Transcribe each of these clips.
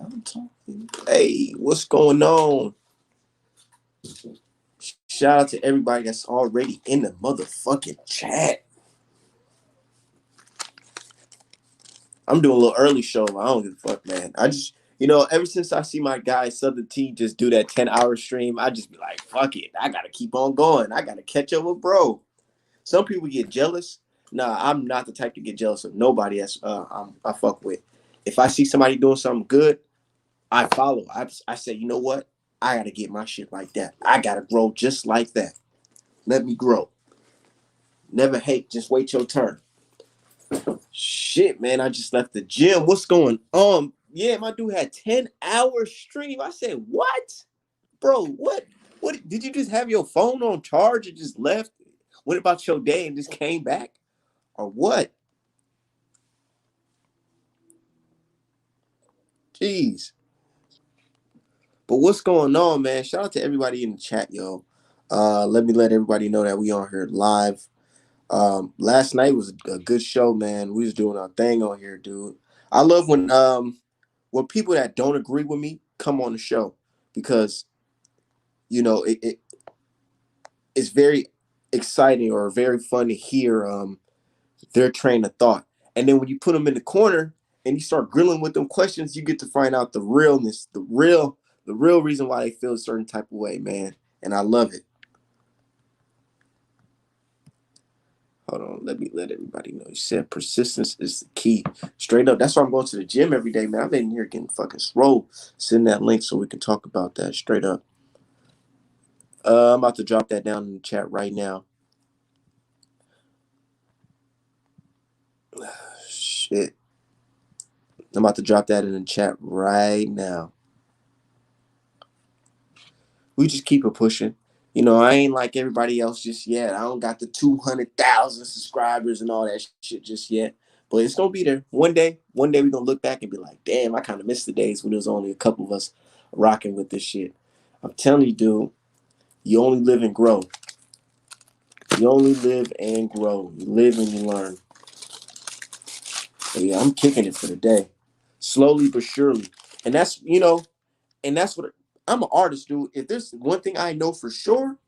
I'm talking. Hey, what's going on? Shout out to everybody that's already in the motherfucking chat. I'm doing a little early show. I don't give a fuck, man. I just, ever since I see my guy Southern T just do that 10-hour stream, I just be like, fuck it. I gotta keep on going. I gotta catch up with bro. Some people get jealous. Nah, I'm not the type to get jealous of nobody that's I fuck with. If I see somebody doing something good, I follow. I say, you know what? I gotta get my shit like that. I gotta grow just like that. Let me grow. Never hate. Just wait your turn. Shit, man. I just left the gym. What's going on? Yeah, my dude had 10-hour stream. I said, what? Bro, what? What did you just have your phone on charge and just left? What about your day and just came back? Or what? Jeez. But what's going on, man? Shout out to everybody in the chat, yo. Let everybody know that we on here live. Last night was a good show, man. We was doing our thing on here, dude. I love when people that don't agree with me come on the show because it's very exciting or very fun to hear their train of thought. And then when you put them in the corner and you start grilling with them questions, you get to find out the realness, the real reason why they feel a certain type of way, man. And I love it. Hold on, let me let everybody know. You said persistence is the key. Straight up. That's why I'm going to the gym every day, man. I've been here getting fucking swole. Send that link so we can talk about that straight up. I'm about to drop that down in the chat right now. Shit. I'm about to drop that in the chat right now. We just keep it pushing. I ain't like everybody else just yet. I don't got the 200,000 subscribers and all that shit just yet. But it's going to be there. One day we're going to look back and be like, damn, I kind of missed the days when there was only a couple of us rocking with this shit. I'm telling you, dude, you only live and grow. You only live and grow. You live and you learn. But yeah, I'm kicking it for the day. Slowly but surely. And that's what I'm an artist, dude. If there's one thing I know for sure,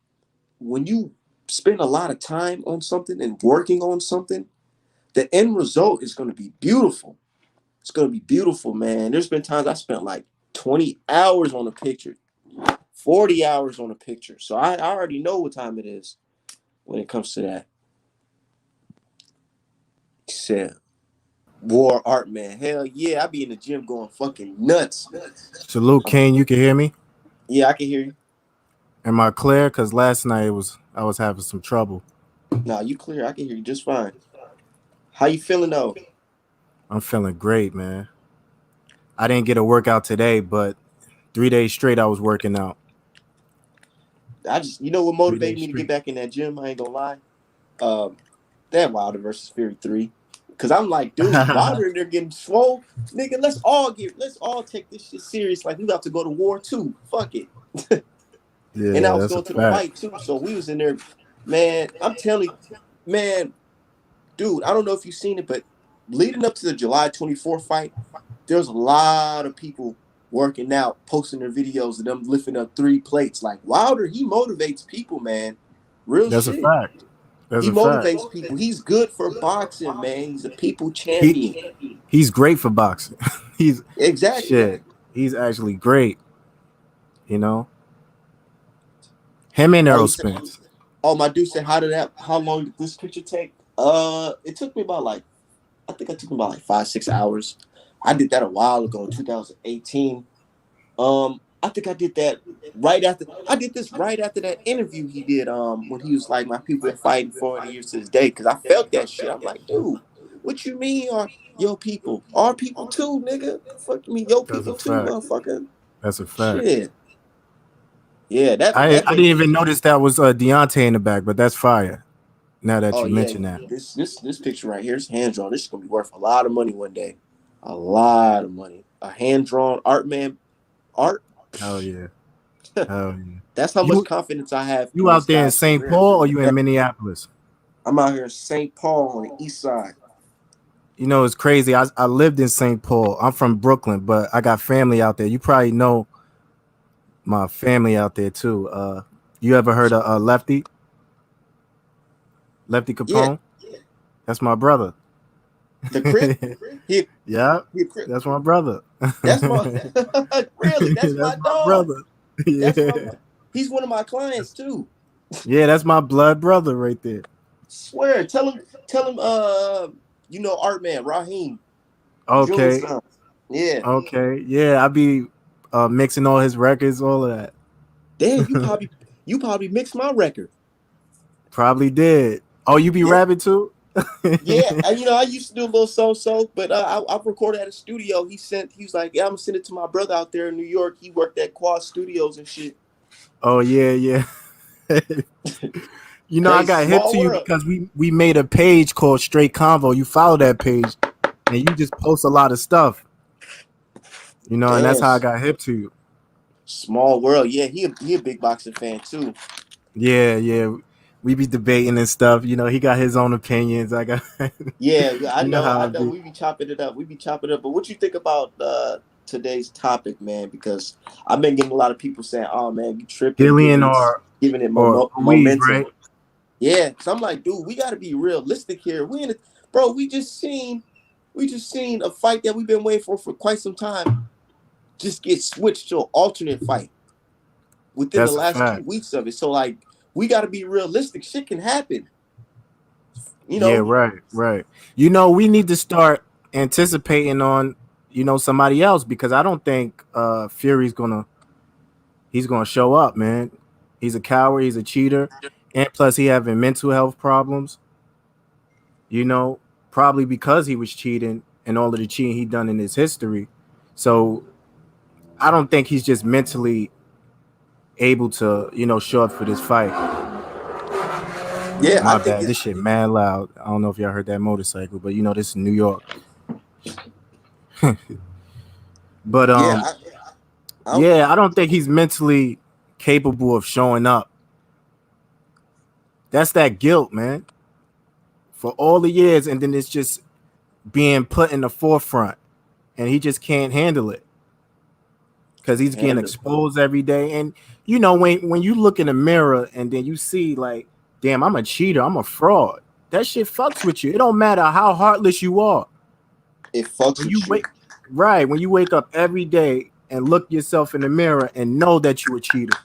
when you spend a lot of time on something and working on something, the end result is going to be beautiful. It's going to be beautiful, man. There's been times I spent like 20 hours on a picture, 40 hours on a picture. So I already know what time it is when it comes to that. Said war art, man. Hell yeah, I be in the gym going fucking nuts. Salute, King. You can hear me? Yeah, I can hear you. Am I clear? Because last night I was having some trouble. Nah, you clear. I can hear you just fine. How you feeling though? I'm feeling great, man. I didn't get a workout today, but 3 days straight I was working out. I just, what Three motivated days me to get straight. back in that gym? I ain't gonna lie. That Wilder versus Fury 3. Cause I'm like, dude, Wilder and they're getting swole. Nigga, let's all take this shit serious. Like we about to go to war too. Fuck it. And I Yeah, was that's a going to the fact. fight too. So we was in there, man. I'm telling you, man, dude, I don't know if you've seen it, but leading up to the July 24th fight, there's a lot of people working out, posting their videos of them lifting up 3 plates. Like Wilder, he motivates people, man. Real That's a shit. fact. That's He a fact. motivates people. He's good for boxing, man. He's a people He champion. he's great for boxing. he's Exactly. shit. He's actually great. You know, him and Oh, Errol he said, Spence. oh, my dude said, how long did this picture take? It took me about like, I think it took me about like 5, 6 hours. I did that a while ago in 2018. I think I did this right after that interview he did, when he was like, my people been fighting 400 years to this day. Cause I felt that shit. I'm like, dude, what you mean are your people? Our people too, nigga. Fuck me, your That's a people too, fact. motherfucker. That's a fact. Shit. Yeah, that I didn't made me. even notice that was Deontay in the back, but that's fire. Now that Oh you yeah, mention that. this picture right here is hand drawn. This is gonna be worth a lot of money one day. A lot of money. A hand drawn art, man. Art. Hell yeah. Hell yeah. That's how much You confidence I have you in this out there in guy's St. career. Paul or you in Minneapolis? I'm out here in St. Paul on the east side. It's crazy. I lived in St. Paul. I'm from Brooklyn, but I got family out there. You probably know my family out there too. You ever heard of Lefty Yeah, Capone? That's my brother. the Crip. He Yeah, he a Crip. that's my brother. That's my really. That's my That's my dog. brother. That's my. Yeah, He's one of my clients too. yeah, that's my blood brother right there. Swear. Tell him. Art man Raheem Junior's Okay, son. Yeah. okay, yeah. I be mixing all his records, all of that. Damn, you probably mixed my record. Probably did. Oh, you be Yeah. rapping too? Yeah, and I used to do a little so, but I recorded at a studio. He was like, yeah, I'm gonna send it to my brother out there in New York. He worked at Quad Studios and shit. Oh yeah, yeah. I Crazy, got hip small to you world. because we made a page called Straight Convo. You follow that page, and you just post a lot of stuff. And that's Damn, how I got hip to you. small world. Yeah, he a big boxing fan too. Yeah, yeah. We be debating and stuff. He got his own opinions. I got, Yeah, I you know know, how I I know. be. We be chopping it up. We be chopping it up. But what you think about today's topic, man? Because I've been getting a lot of people saying, "Oh man, you tripping, Gillian giving it or Ruiz, momentum." right? Yeah, so I'm like, dude, we got to be realistic here. Bro. We just seen a fight that we've been waiting for quite some time just get switched to an alternate fight within the That's a last two fact. weeks of it. So like, we got to be realistic. Shit can happen, you Yeah, know. right, right. We need to start anticipating on, somebody else because I don't think Fury's gonna show up, man. He's a coward, he's a cheater, and plus he having mental health problems, you know, probably because he was cheating and all of the cheating he done in his history. So I don't think he's just mentally able to, show up for this fight. Yeah, I My think bad. it's This shit mad loud. I don't know if y'all heard that motorcycle, but this is New York. But yeah. I don't. yeah, I don't think he's mentally capable of showing up. That's that guilt, man. For all the years, and then it's just being put in the forefront, and he just can't handle it because he's getting Handle. exposed every day. And when you look in the mirror and then you see like, damn, I'm a cheater, I'm a fraud. That shit fucks with you. It don't matter how heartless you are. It fucks When you with you. wake, right? When you wake up every day and look yourself in the mirror and know that you a cheater.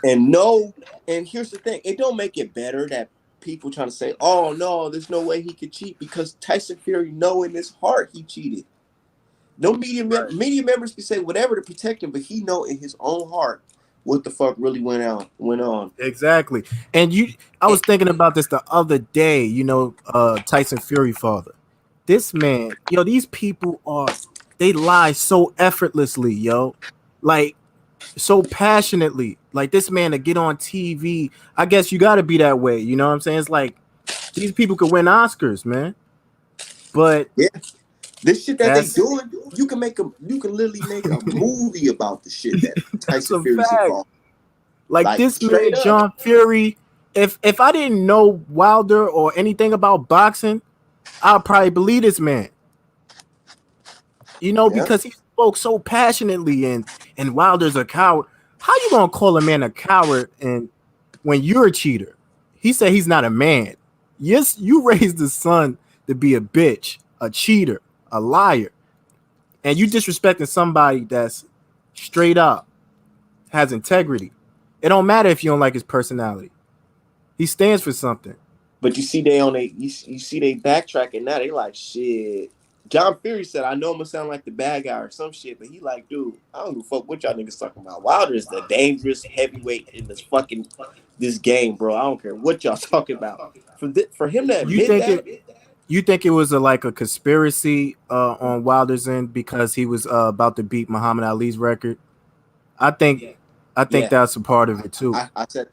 And no, and here's the thing: it don't make it better that people trying to say, "Oh no, there's no way he could cheat," because Tyson Fury know in his heart he cheated. No media members can say whatever to protect him, but he know in his own heart what the fuck really went on. Exactly. And I And, was thinking about this the other day, Tyson Fury father. This man, these people they lie so effortlessly, yo. Like so passionately. Like this man to get on TV. I guess you gotta be that way, you know what I'm saying? It's like these people could win Oscars, man. But yeah, this shit that they that's doing, you can literally make a movie about the shit that that's Tyson a Fury's fact. involved. Like Like this straight man, up. John Fury. If I didn't know Wilder or anything about boxing, I'd probably believe this man. Yeah. Because he spoke so passionately and Wilder's a coward. How you gonna call a man a coward and when you're a cheater? He said he's not a man. Yes, you raised the son to be a bitch, a cheater, a liar, and you disrespecting somebody that's straight up has integrity. It don't matter if you don't like his personality. He stands for something. But you see they on they you see they backtracking now. They like shit. John Fury said, "I know I'm gonna sound like the bad guy or some shit," but he like, dude, I don't give a fuck what y'all niggas talking about. Wilder is the dangerous heavyweight in this game, bro. I don't care what y'all talking about. For him to You admit think that, it? You think it was like a conspiracy on Wilder's end because he was about to beat Muhammad Ali's record? I think, I think yeah, that's a part of it too. I said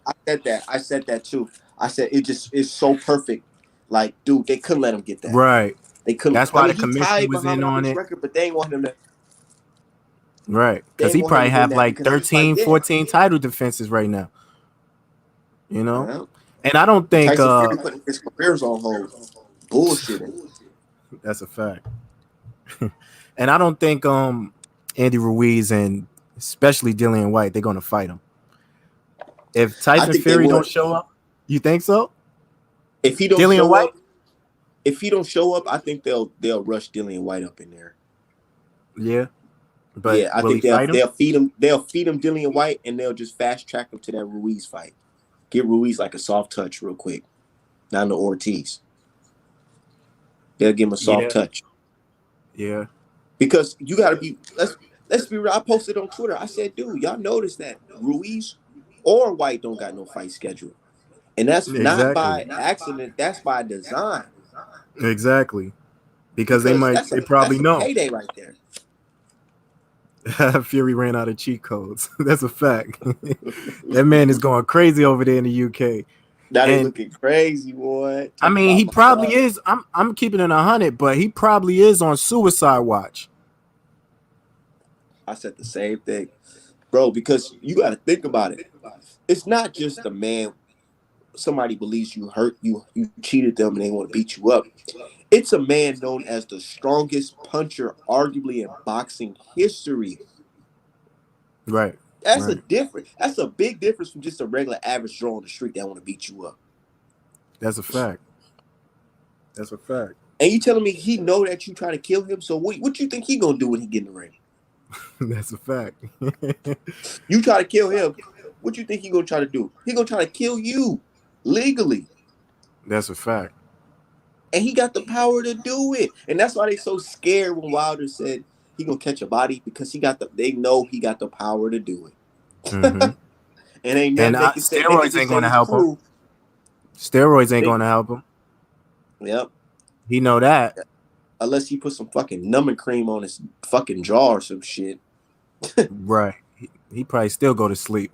that too. I said it just is so perfect. Like, dude, they couldn't let him get that. Right. They couldn't. That's I why mean, the he commission tied was in Muhammad on Ali's it. record, but they ain't want him to. Right. They Because ain't he want him probably to win have that like because they was like, 13, yeah, 14 title defenses right now. You know? well, And I don't think Tyson Fury putting his careers on hold, bullshitting. That's a fact. And I don't think Andy Ruiz and especially Dillian White they're gonna fight him. If I Tyson think they Fury don't would. show up, you think so? If he don't Dillian show White? up, I think they'll rush Dillian White up in there. Yeah, but Yeah, I will he think fight him? they'll feed him Dillian White, and they'll just fast track him to that Ruiz fight. Get Ruiz like a soft touch real quick. Down to Ortiz. They'll give him a soft Yeah, touch. yeah, Because you gotta be let's be real. I posted on Twitter. I said, dude, y'all notice that Ruiz or White don't got no fight schedule. And that's not exactly, by accident, that's by design. exactly. Because Because they probably that's a know payday right there. Fury ran out of cheat codes. That's a fact. That man is going crazy over there in the UK. Now they And looking crazy, boy. I Talk mean, about he my probably son. is. I'm keeping it 100, but he probably is on suicide watch. I said the same thing. Bro, because you gotta think about it. It's not just a man, somebody believes you hurt you cheated them and they want to beat you up. It's a man known as the strongest puncher, arguably in boxing history. Right, That's a right. difference. That's a big difference from just a regular average Joe on the street that want to beat you up. That's a fact. That's a fact. And you telling me he know that you trying to kill him? So what you think he gonna do when he get in the ring? That's a fact. You try to kill him. What you think he gonna try to do? He gonna try to kill you legally, That's a fact. and he got the power to do it. And that's why they so scared when Wilder said he gonna catch a body because they know he got the power to do Hmm. it. And ain't And nothing they can steroids just ain't say going to his help him. crew. Steroids ain't They, going to help him. yep. He know that. Unless he put some fucking numbing cream on his fucking jaw or some shit. Right. He probably still go to sleep.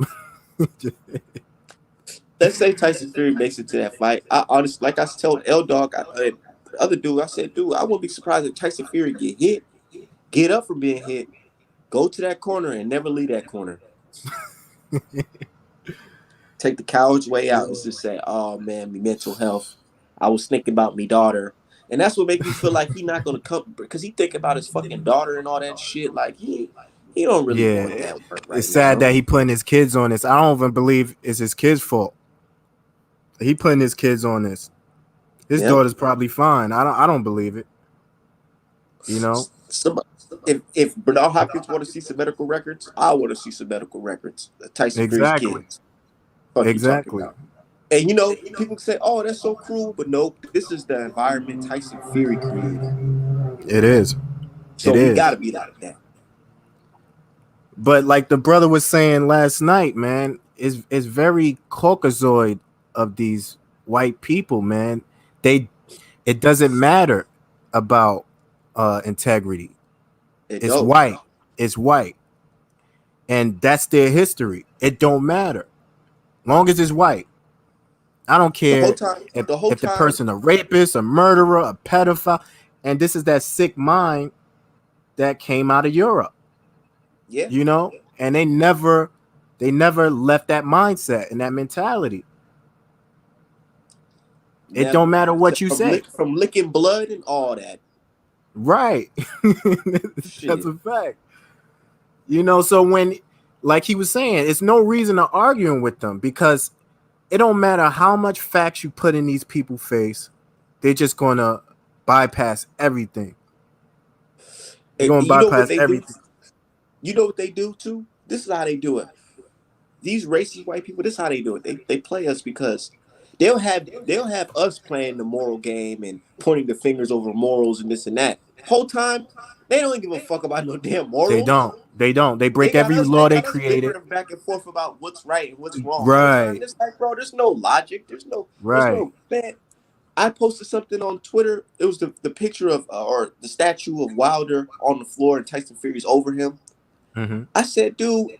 Let's say Tyson Fury makes it to that fight. I honestly, like I told L Dog, the other dude, I said, dude, I wouldn't be surprised if Tyson Fury get hit, get up from being hit, go to that corner and never leave that corner. Take the coward's way out and just say, oh man, me mental health. I was thinking about me daughter. And that's what make me feel like he not gonna come because he think about his fucking daughter and all that shit. Like he don't really want Yeah, that work it's right sad now. that he putting his kids on this. I don't even believe it's his kids' fault. He putting his kids on this. His Yep. daughter's probably fine. I don't believe it. You know Some, if Bernard Hopkins want to see some medical records, I want to see some medical records. Tyson Fury's exactly, kids. Fuck you talking exactly. about? And people say, "Oh, that's so cruel," but nope. This is the environment Tyson Fury created, It is. so It we is. got to be like that. But like the brother was saying last night, man, is very Caucasoid of these white people, man. They it doesn't matter about integrity. It It's don't. white. It's white. And that's their history. It don't matter. Long as it's white. I don't The whole care time. The whole if the time. person a rapist, a murderer, a pedophile. And this is that sick mind that came out of Europe, Yeah. you know? And they never left that mindset and that mentality. It don't Never. matter what you say. From licking blood and all that Right. That's shit. a fact. You know, so when like he was saying, it's no reason to arguing with them because it don't matter how much facts you put in these people's face, they're just gonna bypass everything. They're And gonna you know what bypass they do? everything. You know what they do too? This is how they do it. These racist white people, this is how they do it. They play us because they'll have us playing the moral game and pointing the fingers over morals and this and that. Whole time, they don't give a fuck about no damn They morals. don't. They don't. They They break got every us, they law they got us created. bickering back and forth about what's right and what's wrong. Whole time, Right. it's like, bro, there's no logic. There's Right. no man. I posted something on Twitter. It was the picture of or the statue of Wilder on the floor and Tyson Fury's over him. Mm-hmm. I said, dude,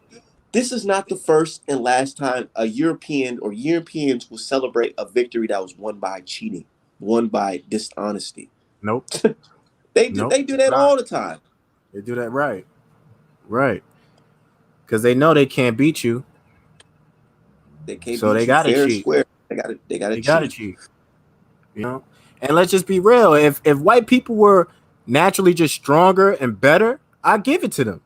this is not the first and last time a European or Europeans will celebrate a victory that was won by cheating, won by dishonesty. Nope. They do Nope. they do It's that not. all the time. They do that right. Right. Because they know they can't beat you. They can't So they beat you gotta fair and cheat. square. They gotta They gotta cheat. cheat. You know? And let's just be real. If white people were naturally just stronger and better, I give it to them.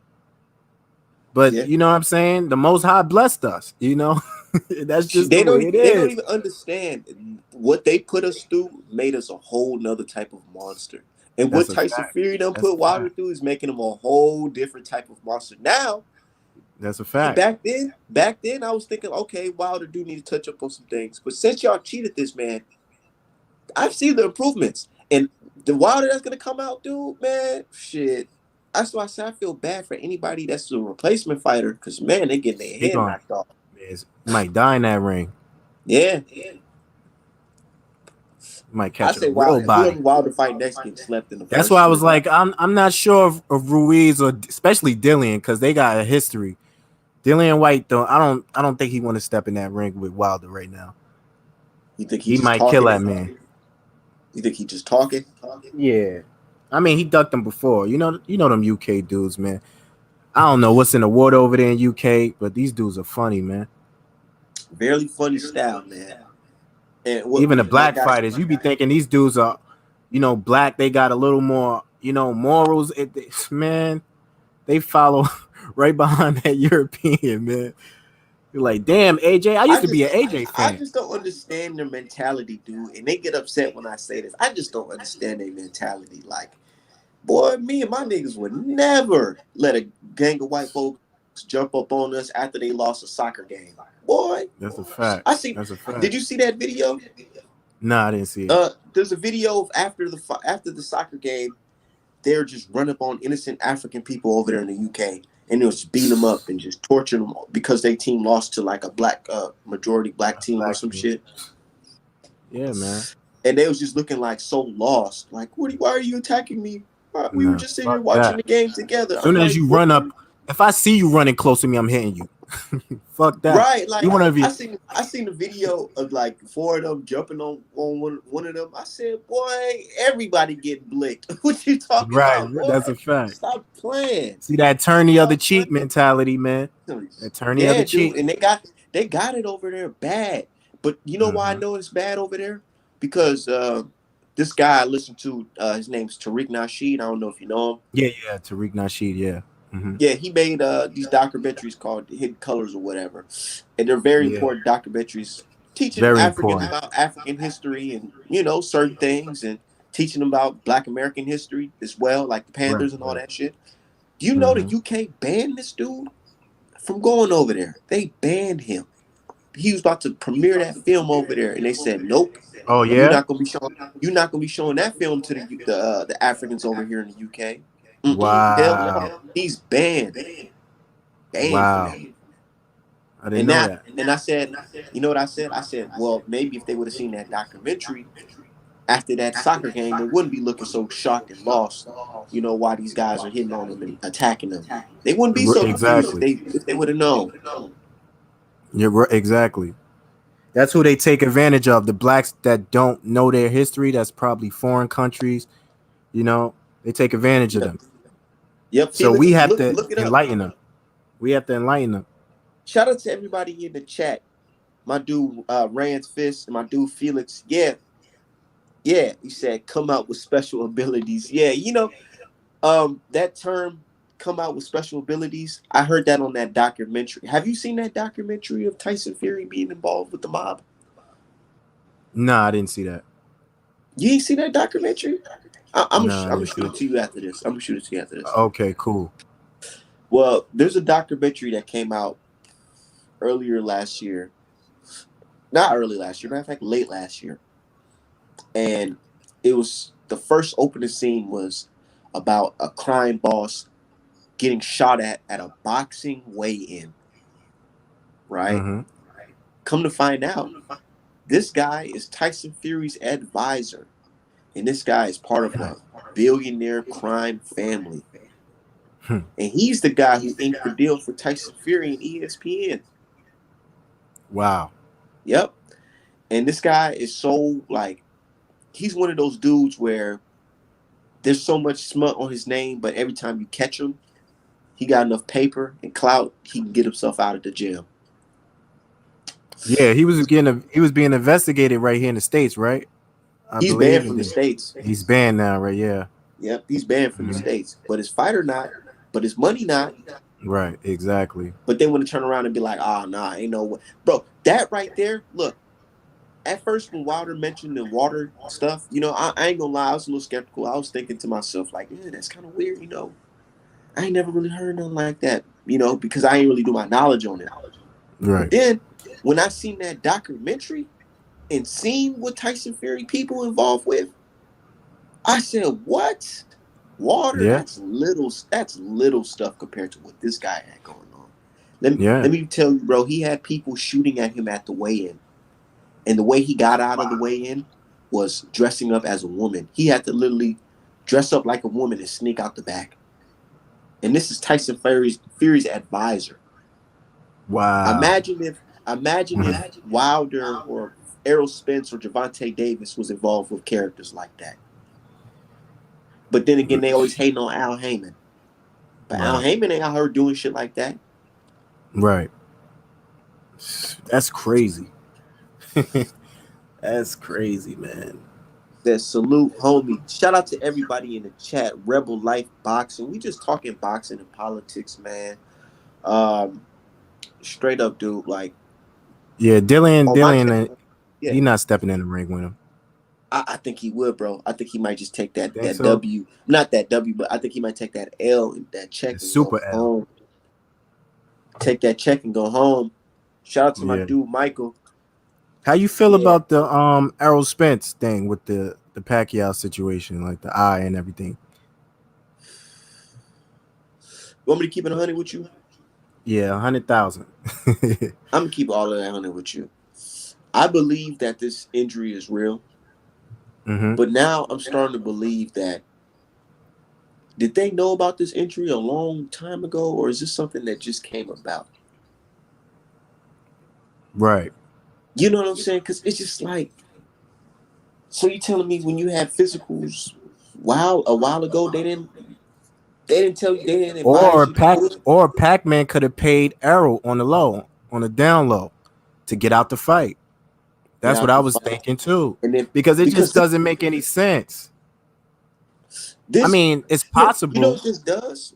But Yeah. you know what I'm saying? The Most High blessed us. That's just the way it They don't is. even understand what they put us through made us a whole nother type of monster. And That's what a Tyson fact. Fury done That's put a Wilder fact. through is making him a whole different type of monster. Now, That's a fact. back then I was thinking, okay, Wilder do need to touch up on some things. But since y'all cheated this man, I've seen the improvements. And the Wilder that's gonna come out, dude, man, shit. That's why I say I feel bad for anybody that's a replacement fighter, because man, they getting their He head gonna knocked off. he might die in that ring. Yeah. He might I catch a say real Whoever body. Wilder fight next gets slept in the That's first why I was round. like, I'm not sure of Ruiz or especially Dillian because they got a history. Dillian White though, I don't think he want to step in that ring with Wilder right now. You think he He just might kill talking? that man. You think he just talking? Yeah. I mean, he ducked them before. You know them UK dudes, man. I don't know what's in the water over there in UK, but these dudes are funny, man. Very funny style, man. And what, Even the like black I, fighters, you be thinking these dudes are, black. They got a little more, morals. Man, they follow right behind that European man. You're like, damn, AJ. I used to be an AJ I fan. just don't understand their mentality, dude. And they get upset when I say this. I just don't understand their mentality. Like, boy, me and my niggas would never let a gang of white folks jump up on us after they lost a soccer game. Boy, That's a fact. I see. That's a Did fact. you see that video? Nah, I didn't see it. There's a video of after the soccer game. They're just running up on innocent African people over there in the UK, and they was beating them up and just torturing them because their team lost to like a black majority black team or Black some team. shit. Yeah, man. And they was just looking like so lost. Like, why are you attacking me? We were Nah, just sitting here fuck watching that. the game together. I'm Soon as like, you boy, run up, if I see you running close to me, I'm hitting you. Fuck that. right? You Like want to be I seen the video of like four of them jumping on one of them. I said, boy, everybody getting blicked. What you talking right? about, boy? That's a fact. Stop playing. See that turn the other Stop cheek mentality, man. That turn the other Yeah, dude, cheek. and they got it over there bad. But you know why I Hmm. know it's bad over there? Because this guy I listened to, his name's Tariq Nasheed. I don't know if you know him. Yeah, yeah. Tariq Nasheed. Yeah. Hmm. Yeah, he made these documentaries called Hidden Colors or whatever, and they're very Yeah. important documentaries teaching Very Africans important. about African history and certain things, and teaching them about Black American history as well, like the Right. Panthers and all Right. that shit. Do you know the Hmm. UK banned this dude from going over there? They banned him. He was about to premiere that film over there, and they said, "Nope, Oh you're yeah. not gonna be showing. You're not gonna be showing that film to the Africans over here in the UK. Hell Wow. no, he's banned from Wow. that." I didn't And know that, that. and I said, you know what I said? I said, well, maybe if they would have seen that documentary after that soccer game, they wouldn't be looking so shocked and lost. You know why these guys are hitting on them and attacking them? They wouldn't be so confused Exactly. if they would have known. You're right. Exactly. That's who they take advantage of. The blacks that don't know their history. That's probably foreign countries. They take advantage of Yep, them. yep. So we Felix, have look to look it up. enlighten them. We have to enlighten them. Shout out to everybody in the chat. My dude Rand's Fist and my dude Felix. Yeah, yeah. He said come out with special abilities. Yeah, that term come out with special abilities. I heard that on that documentary. Have you seen that documentary of Tyson Fury being involved with the mob? Nah, I didn't see that. You ain't see that documentary? Nah, I I'm gonna didn't see shoot it it. to you after this. I'm gonna shoot it to you after this. Okay, cool. Well, there's a documentary that came out earlier last year. Not early last year, matter of fact, late last year. And it was the first opening scene was about a crime boss getting shot at a boxing weigh-in, right? Mm-hmm. Come to find out, this guy is Tyson Fury's advisor, and this guy is part of a billionaire crime family. And he's the guy who inked the deal for Tyson Fury and ESPN. Wow. Yep. And this guy is so like he's one of those dudes where there's so much smut on his name, but every time you catch him, he got enough paper and clout, he can get himself out of the jail. Yeah, he was being investigated right here in the States, right? I He's banned believe, from and the states. he's banned now, right? Yeah. Yep, he's banned from the Mhm. states. But his fighter not. But his money not. Right. Exactly. But they want to turn around and be like, ah, nah, ain't no way. Bro, that right there, look, at first when Wilder mentioned the water stuff, I ain't gonna lie, I was a little skeptical. I was thinking to myself, like, yeah, that's kind of weird. I ain't never really heard nothing like that, because I ain't really do my knowledge on it. But Right. then when I seen that documentary and seen what Tyson Fury people involved with, I said, what? Water? Yeah. That's little stuff compared to what this guy had going on. Yeah. Let me tell you, bro, he had people shooting at him at the weigh-in. And the way he got out of the weigh-in was dressing up as a woman. He had to literally dress up like a woman and sneak out the back. And this is Tyson Fury's advisor. Wow. Imagine if Wilder or Errol Spence or Javante Davis was involved with characters like that. But then again, they always hating on Al Heyman. But Al Right. Heyman ain't out here doing shit like that. Right. That's crazy. That's crazy, man. Says salute, homie. Shout out to everybody in the chat. Rebel Life Boxing. We just talking boxing and politics, man. Um, Straight up, dude. Like Yeah, Dillian, on my Dillian, channel, yeah. he not stepping in the ring with him. I think he would, bro. I think he might just take You that think that so? W, not that W, but I think he might take that L and that The check and go Super L. home. Take that check and go home. Shout out to my Yeah. dude Michael. How you feel Yeah. about the Errol Spence thing with the Pacquiao situation, like the eye and everything? You want me to keep it 100 with you? Yeah, 100,000. I'm gonna keep all of that 100 with you. I believe that this injury is real, Mm-hmm. but now I'm starting to believe that did they know about this injury a long time ago, or is this something that just came about? Right. You know what I'm saying? Because it's just like, so you telling me when you had physicals, a while ago, they didn't tell you, they didn't advise you to do it. Or Pac-Man could have paid Errol on the low, on the down low, to get out the fight. Get That's what out I the was fight, thinking too, and then because it just because doesn't make any sense. I this, mean, it's you know possible. what this does.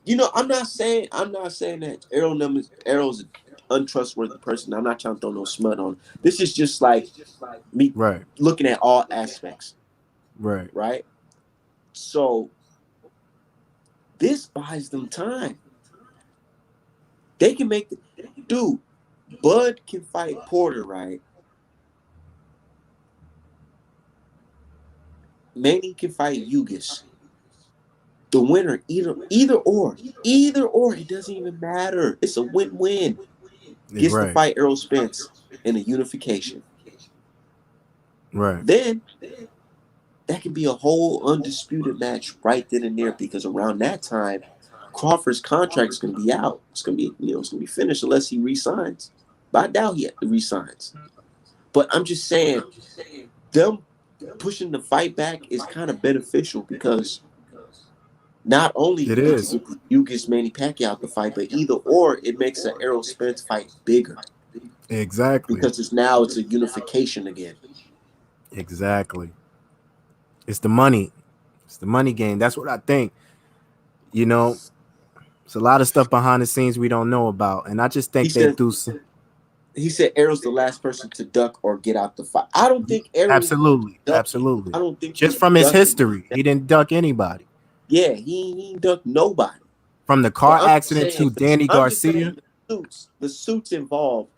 I'm not saying that Errol's an untrustworthy person. I'm not trying to throw no smut on. This is just like me Right. looking at all aspects, Right. right? So this buys them time. They can make dude. Bud can fight Porter, right? Manny can fight Ugis. The winner, either or, it doesn't even matter. It's a win-win. Gets to Right. fight Errol Spence in a unification. Right. Then that can be a whole undisputed match right then and there because around that time, Crawford's contract is going to be out. It's going to it's going to be finished unless he resigns. But I doubt he resigns. But I'm just saying, them pushing the fight back is kind of beneficial because not only It you get to is. get the Ugis Manny Pacquiao out the fight, but either or it makes the Errol Spence fight bigger Exactly. because it's a unification again. Exactly. It's the money. It's the money game. That's what I think. You know, it's a lot of stuff behind the scenes we don't know about, and I just He think they said do some. he said Errol's the last person to duck or get out the fight. I don't think Errol Absolutely, ducked. absolutely. I don't think Just he from his ducked. history, he didn't duck anybody. Yeah, he ain't ducked nobody. From the But car accident to Danny I'm just saying Garcia. the suits involved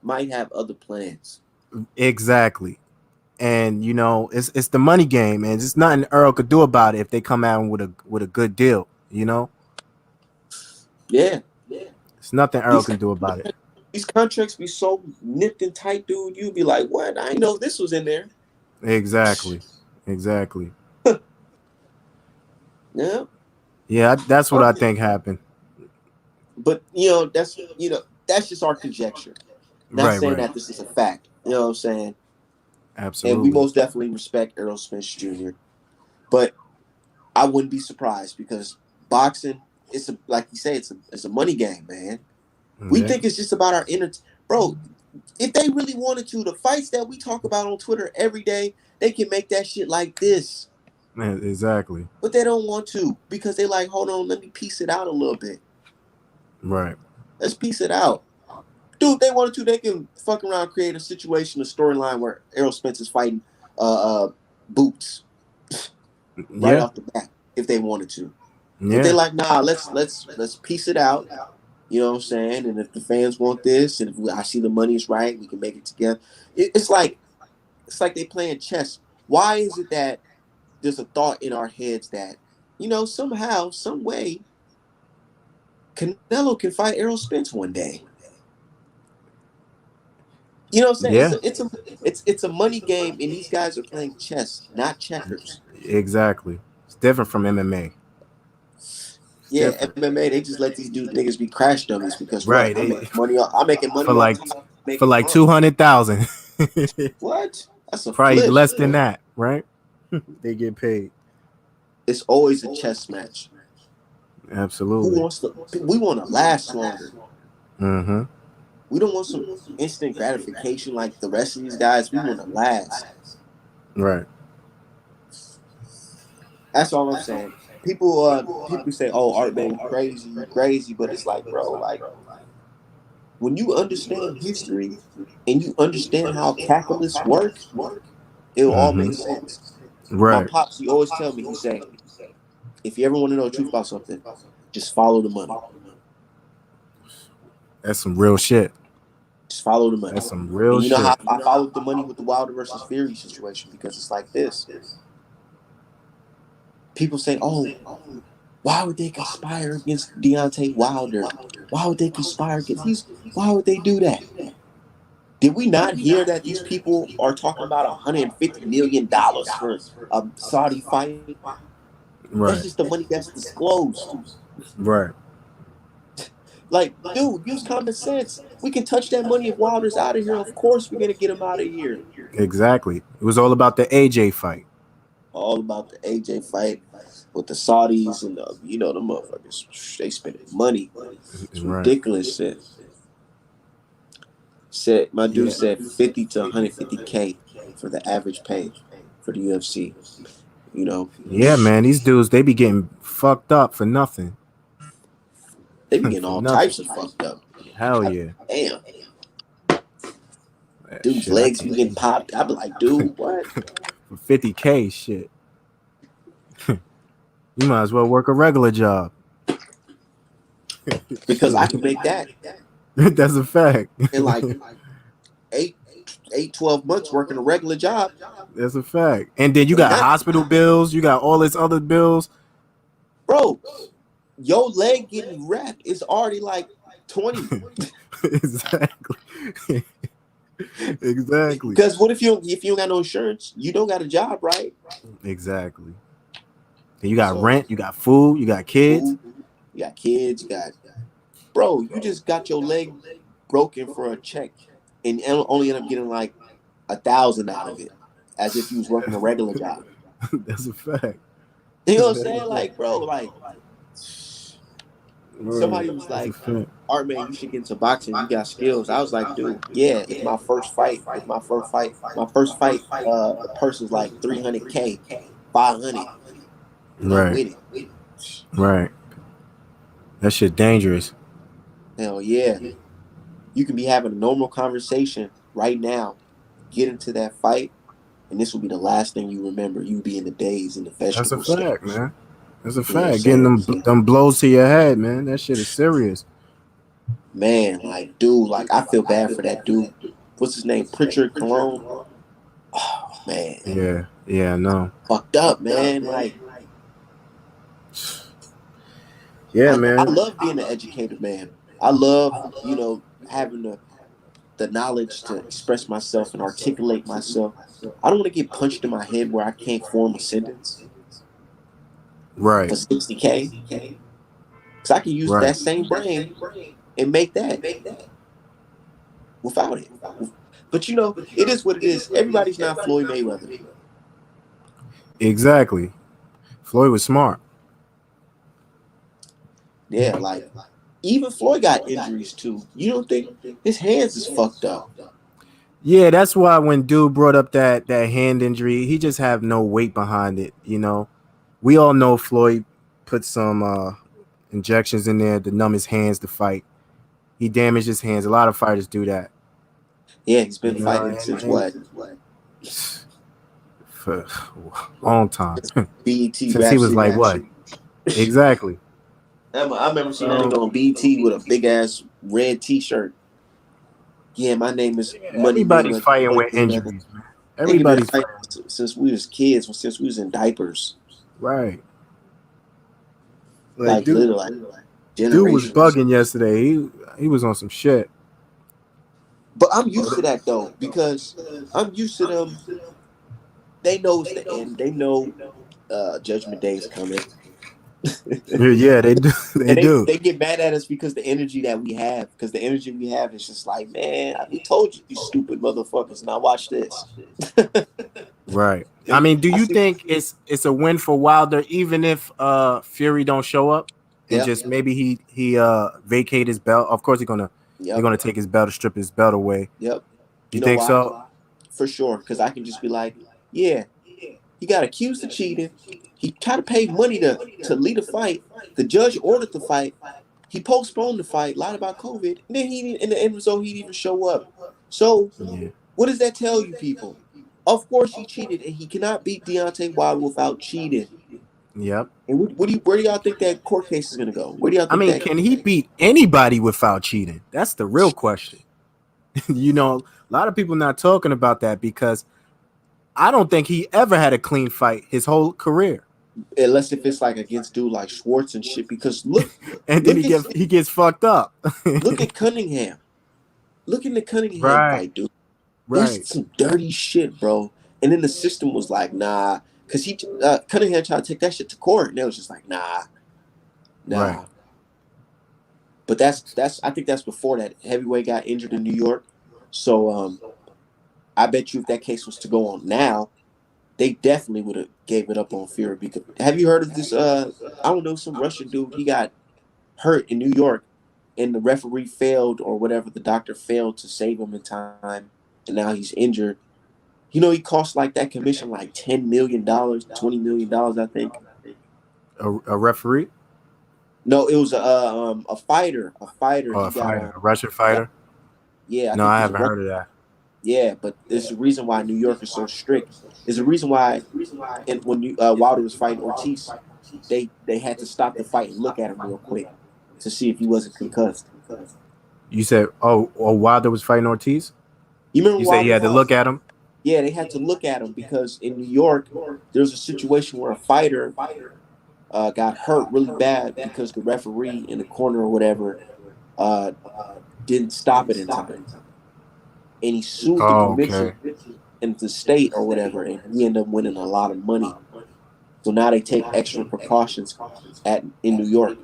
might have other plans. Exactly. And it's the money game, and it's nothing Earl could do about it if they come out with a good deal. Yeah, It's nothing Earl these can do about it. these contracts be so nipped and tight, dude. You be like, what? I didn't know this was in there. Exactly. Exactly. Yeah, Yeah, that's what I okay. think happened. But that's just our conjecture. Not Right, saying right. that this is a fact. You know what I'm saying? And we Absolutely. most definitely respect Errol Spence Jr. But I wouldn't be surprised because boxing, like you say, it's a money game, man. We Yeah. think it's just about our inner, bro. If they really wanted to, the fights that we talk about on Twitter every day, they can make that shit like this. Man, exactly. But they don't want to because they like, hold on, let me piece it out a little bit. Right. Let's piece it out. Dude, if they wanted to, they can fuck around, create a situation, a storyline where Errol Spence is fighting Boots right Yeah. off the bat if they wanted to. But they Yeah. like, nah, let's piece it out. You know what I'm saying? And if the fans want this, and if I see the money's right, we can make it together. It's like they playing chess. Why is it that there's a thought in our heads that somehow, some way, Canelo can fight Errol Spence one day? You know what I'm saying? It's Yeah. a it's a it's a money game, and these guys are playing chess, not checkers. Exactly. It's different from MMA. It's Yeah, different. MMA, they just let these dude niggas be crash dummies because what? Right. I'm making money For off like top, for making like money. 200,000. What? That's a Probably flip. less than that, right? They get paid. It's always a chess match. Who Absolutely. wants to? We want to last longer. Mm-hmm. We don't want some instant gratification like the rest of these guys. We want to last. Right. That's all I'm saying. People say, "Oh, Art man, you crazy," but it's like, bro, like when you understand history and you understand how capitalists work, it'll all Mm-hmm. make sense. My Right. pops, he always tell me, he say, if you ever want to know the truth about something, just follow the money. That's some real shit. Just follow the money. That's some real And you know how shit. I followed the money with the Wilder versus Fury situation because it's like this. People say, "Oh, why would they conspire against Deontay Wilder? Why would they conspire against he's? Why would they do that?" Did we not hear that these people are talking about $150 million for a Saudi fight? That's Right. just the money that's disclosed. Right. Like, dude, use common sense. We can touch that money if Wilder's out of here. Of course, we're gonna get him out of here. Exactly. It was all about the AJ fight. All about the AJ fight with the Saudis and the motherfuckers. They spending money. It's Right. ridiculous. Said my dude Yeah. said 50 to 150K for the average pay for the UFC. You know, Yeah, man. These dudes, they be getting fucked up for nothing. they be getting For all nothing. types of fucked up. Hell God yeah. damn, dude's Shit, I legs can be getting popped. I be like, dude, what? for 50K shit. You might as well work a regular job. Because I Shit. can make that That's a fact. in like eight, 12 months working a regular job. That's a fact. And then you And got not, hospital bills, you got all this other bills. bro, your leg getting wrapped is already like 20. Exactly. Exactly. Because what if you don't got no insurance? You don't got a job, right? Exactly. And you got So rent, you got food, you got kids. food, you got kids, you got bro. You just got your leg broken for a check, and only end up getting like 1,000 out of it, as if you was working a regular job. That's a fact. You know what I'm That's a saying? fact. Like, bro, like Word. somebody was That's a like, fact. Art man, you should get into boxing. You got skills. I was like, dude, yeah, it's my first fight. It's my first fight. My first fight, the purse was like 300K, 500, and I'm Right. with it. Right. That shit dangerous. Hell yeah. You can be having a normal conversation right now, get into that fight, and this will be the last thing you remember. You be in the days in the That's a vegetable fact, stage. man. That's a You know what I'm fact. Getting saying? them blows to your head, man. That shit is serious. Man, like, dude, like, I feel bad for that dude. What's his name? Pritchard Cologne? Oh, man. Yeah. Yeah, I know. Fucked up, man. Like, Yeah, I man. love being an educated man. I love, having the knowledge to express myself and articulate myself. I don't want to get punched in my head where I can't form a sentence Right. for 60K. Because I can use Right. that same brain and make that without it. But it is what it is. Everybody's not Floyd Mayweather. Exactly. Floyd was smart. Yeah, like Even Floyd got injuries too. You don't think his hands is fucked up? Yeah, that's why when dude brought up that hand injury, he just have no weight behind it. We all know Floyd put some injections in there to numb his hands to fight. He damaged his hands. A lot of fighters do that. Yeah, he's been You know, fighting and, since and what? for a long time BET since he Rap was City like what action. exactly. I remember seeing that So nigga on BET with a big ass red T-shirt. Yeah, my name is yeah, Money everybody's Mayweather. fighting with Mayweather. injuries, man. Nigga been Everybody's fighting fighting. since we was kids, since we was in diapers. Right. Like Like literally, like dude was generations. bugging yesterday. He was on some shit. But I'm used to that though, because I'm used to them. They know it's the end. They know Judgment Day is coming. Yeah, they do. They And do. they get mad at us because the energy that we have, because the energy we have is just like, man, we told you stupid motherfuckers. Now watch this. Right. I mean, do I you see. think it's a win for Wilder even if Fury don't show up and Yep. just maybe he vacate his belt? Of course they're Yep. gonna take his belt to strip his belt away. Yep. You You know think why? so? For sure. Because I can just be like, yeah, he got accused of cheating. He tried to pay money to lead a fight. The judge ordered the fight. He postponed the fight, lied about COVID, and then he in the end result he didn't even show up. So Yeah. what does that tell you, people? Of course he cheated, and he cannot beat Deontay Wilder without cheating. Yep. And where do y'all think that court case is gonna go? Where do y'all I think mean, that? can he beat anybody without cheating? That's the real question. A lot of people not talking about that because I don't think he ever had a clean fight his whole career. Unless if it's like against dude like Schwartz and shit. Because look, And then look at he gets fucked up. look at Cunningham. Look at the Cunningham Right. fight, dude. Right. That's some dirty shit, bro. And then the system was like, nah, because Cunningham tried to take that shit to court, and they was just like, nah, Right. nah. But that's I think that's before that heavyweight got injured in New York. So I bet you if that case was to go on now, they definitely would have gave it up on Fury. Because have you heard of this? I don't know, some Russian dude. He got hurt in New York, and the referee failed or whatever. The doctor failed to save him in time, and now he's injured. He cost like that commission like $10 million, $20 million, I think. A referee No, it was a fighter. A fighter. or He a got fighter, a Russian fighter? yeah, I No, think I he's a haven't Russian. heard of that. Yeah, but there's a reason why New York is so strict. There's a reason why, and when Wilder was fighting Ortiz, they had to stop the fight and look at him real quick to see if he wasn't concussed. You said, oh, Wilder was fighting Ortiz. You remember You said he Wilder had to look fought? at him. Yeah, they had to look at him because in New York, there's a situation where a fighter got hurt really bad because the referee in the corner or whatever uh, didn't stop it in time, and he sued the Oh, okay. commission in the state or whatever, and he ended up winning a lot of money. So now they take extra precautions in New York.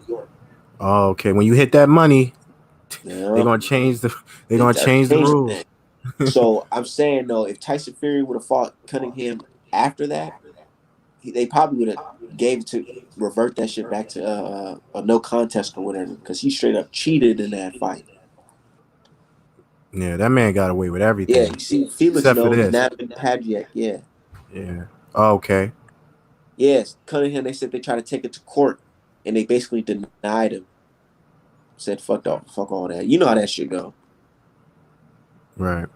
Oh, okay. When you hit that money, they're Yeah, gonna change the they're they gonna change the changed rules. that. So I'm saying though, if Tyson Fury would have fought Cunningham after that, they probably would have gave it to revert that shit back to a no contest or whatever because he straight up cheated in that fight. Yeah, that man got away with Yeah, everything you see, Felix except for knows this. Navin Padjek. Yeah, Yeah. Oh, okay. yes, Cunningham. They said they tried to take it to court, and they basically denied him. Said fuck all that. You know how that shit go. Right.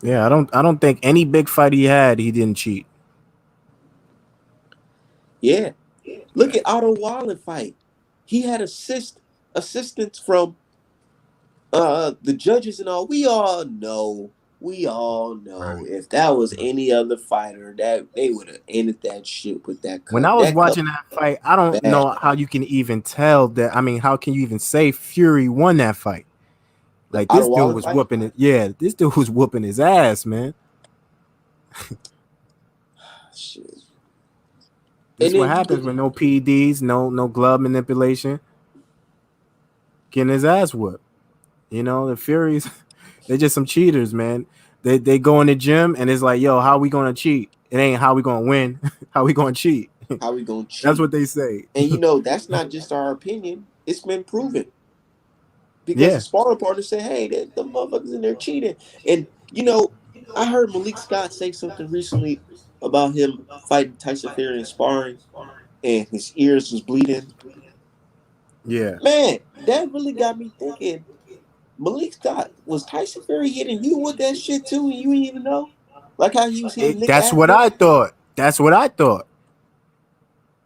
Yeah, I don't think any big fight he had he didn't cheat. Yeah, look at Otto Wallen fight. He had assistance from the judges and all. We all know Right. if that was any other fighter that they would have ended that shit with that When cut. I was That cut watching that fight, I don't bad. know how you can even tell that. I mean, how can you even say Fury won that fight? The Like Otto this dude Wallen was fight. whooping it. Yeah, this dude was whooping his ass, man. Shit. And This what then happens with no PEDs, no glove manipulation, getting his ass whooped. The Furies, they're just some cheaters, man. They go in the gym and it's like, yo, how we gonna cheat? It ain't how we gonna win. How we gonna cheat? How we gonna That's cheat? what they say. And that's not just our opinion. It's been proven because the Yeah, sparring partner said, "Hey, the motherfuckers in there cheating." And I heard Malik Scott say something recently about him fighting Tyson Fury and sparring, and his ears was bleeding. yeah. Man, that really got me thinking. Malik Scott, was Tyson Fury hitting you with that shit too, and you didn't even know? Like how he was hitting Nick That's what I Asbury? thought. That's what I thought.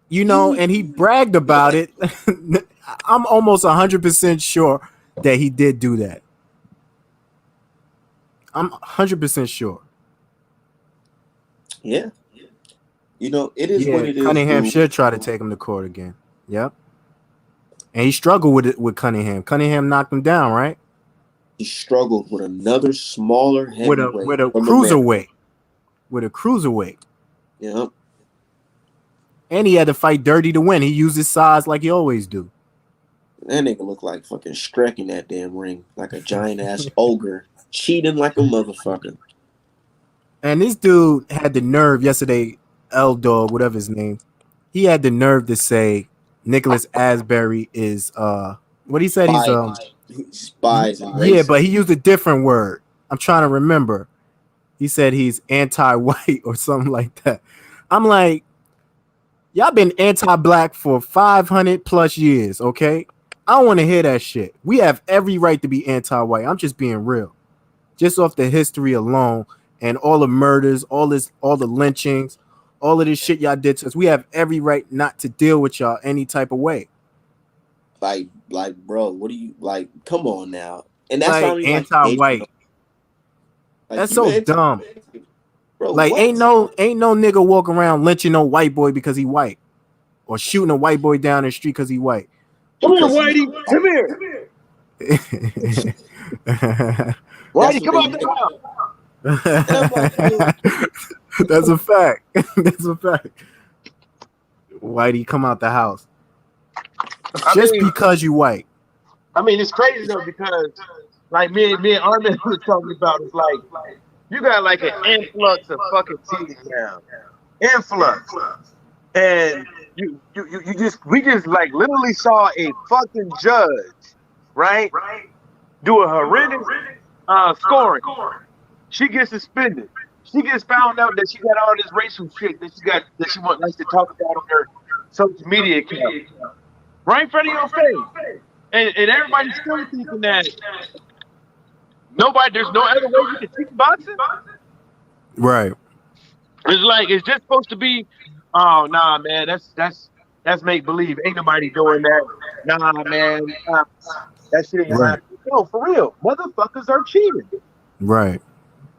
You And he bragged about it. I'm almost 100% sure that he did do that. I'm 100% sure. Yeah. It is what Yeah, it is, Cunningham dude. should try to take him to court again. Yep. And he struggled with it with Cunningham. Cunningham knocked him down, right? He struggled with another smaller With a heavyweight with a from America. cruiserweight. With a cruiserweight. Yeah. And he had to fight dirty to win. He used his size like he always do. That nigga look like fucking Shrek in that damn ring. Like a giant ass ogre. Cheating like a motherfucker. And this dude had the nerve yesterday, L Dog, whatever his name. He had the nerve to say Nicholas Asbury is what he said he's Spies. Spies and yeah, racist. but he used a different word. I'm trying to remember. He said he's anti-white or something like that. I'm like, y'all been anti-black for 500 plus years, okay? I don't want to hear that shit. We have every right to be anti-white. I'm just being real. Just off the history alone and all the murders, all the lynchings, all of this shit y'all did to us. We have every right not to deal with y'all any type of way. Bro, what do you like? Come on now. And that's why I Like don't even like engaging. anti-white. Like That's you so anti, dumb. bro. Like What? ain't no nigga walking around lynching no white boy because he white or shooting a white boy down the street because he white. Come here, Because he's Whitey. Come here. that's Whitey, what come they out the make. house. And I'm like, dude, That's a fact. That's a fact. Whitey, come out the house. I Just mean, because you white. it's crazy though because like me and Armin was talking about it's like you got like an influx of fucking cheating now. Influx. And you just we just like literally saw a fucking judge, right? Do a horrendous scoring. She gets suspended. She gets found out that she got all this racial shit that she likes to talk about on her social media account. Right in front of your face. And everybody's still thinking that there's no other way you can teach boxing. Right. It's like it's just supposed to be, oh nah, man, that's make believe. Ain't nobody doing that. Nah, man, that shit ain't Right. happening. No, for real, motherfuckers are cheating. Right.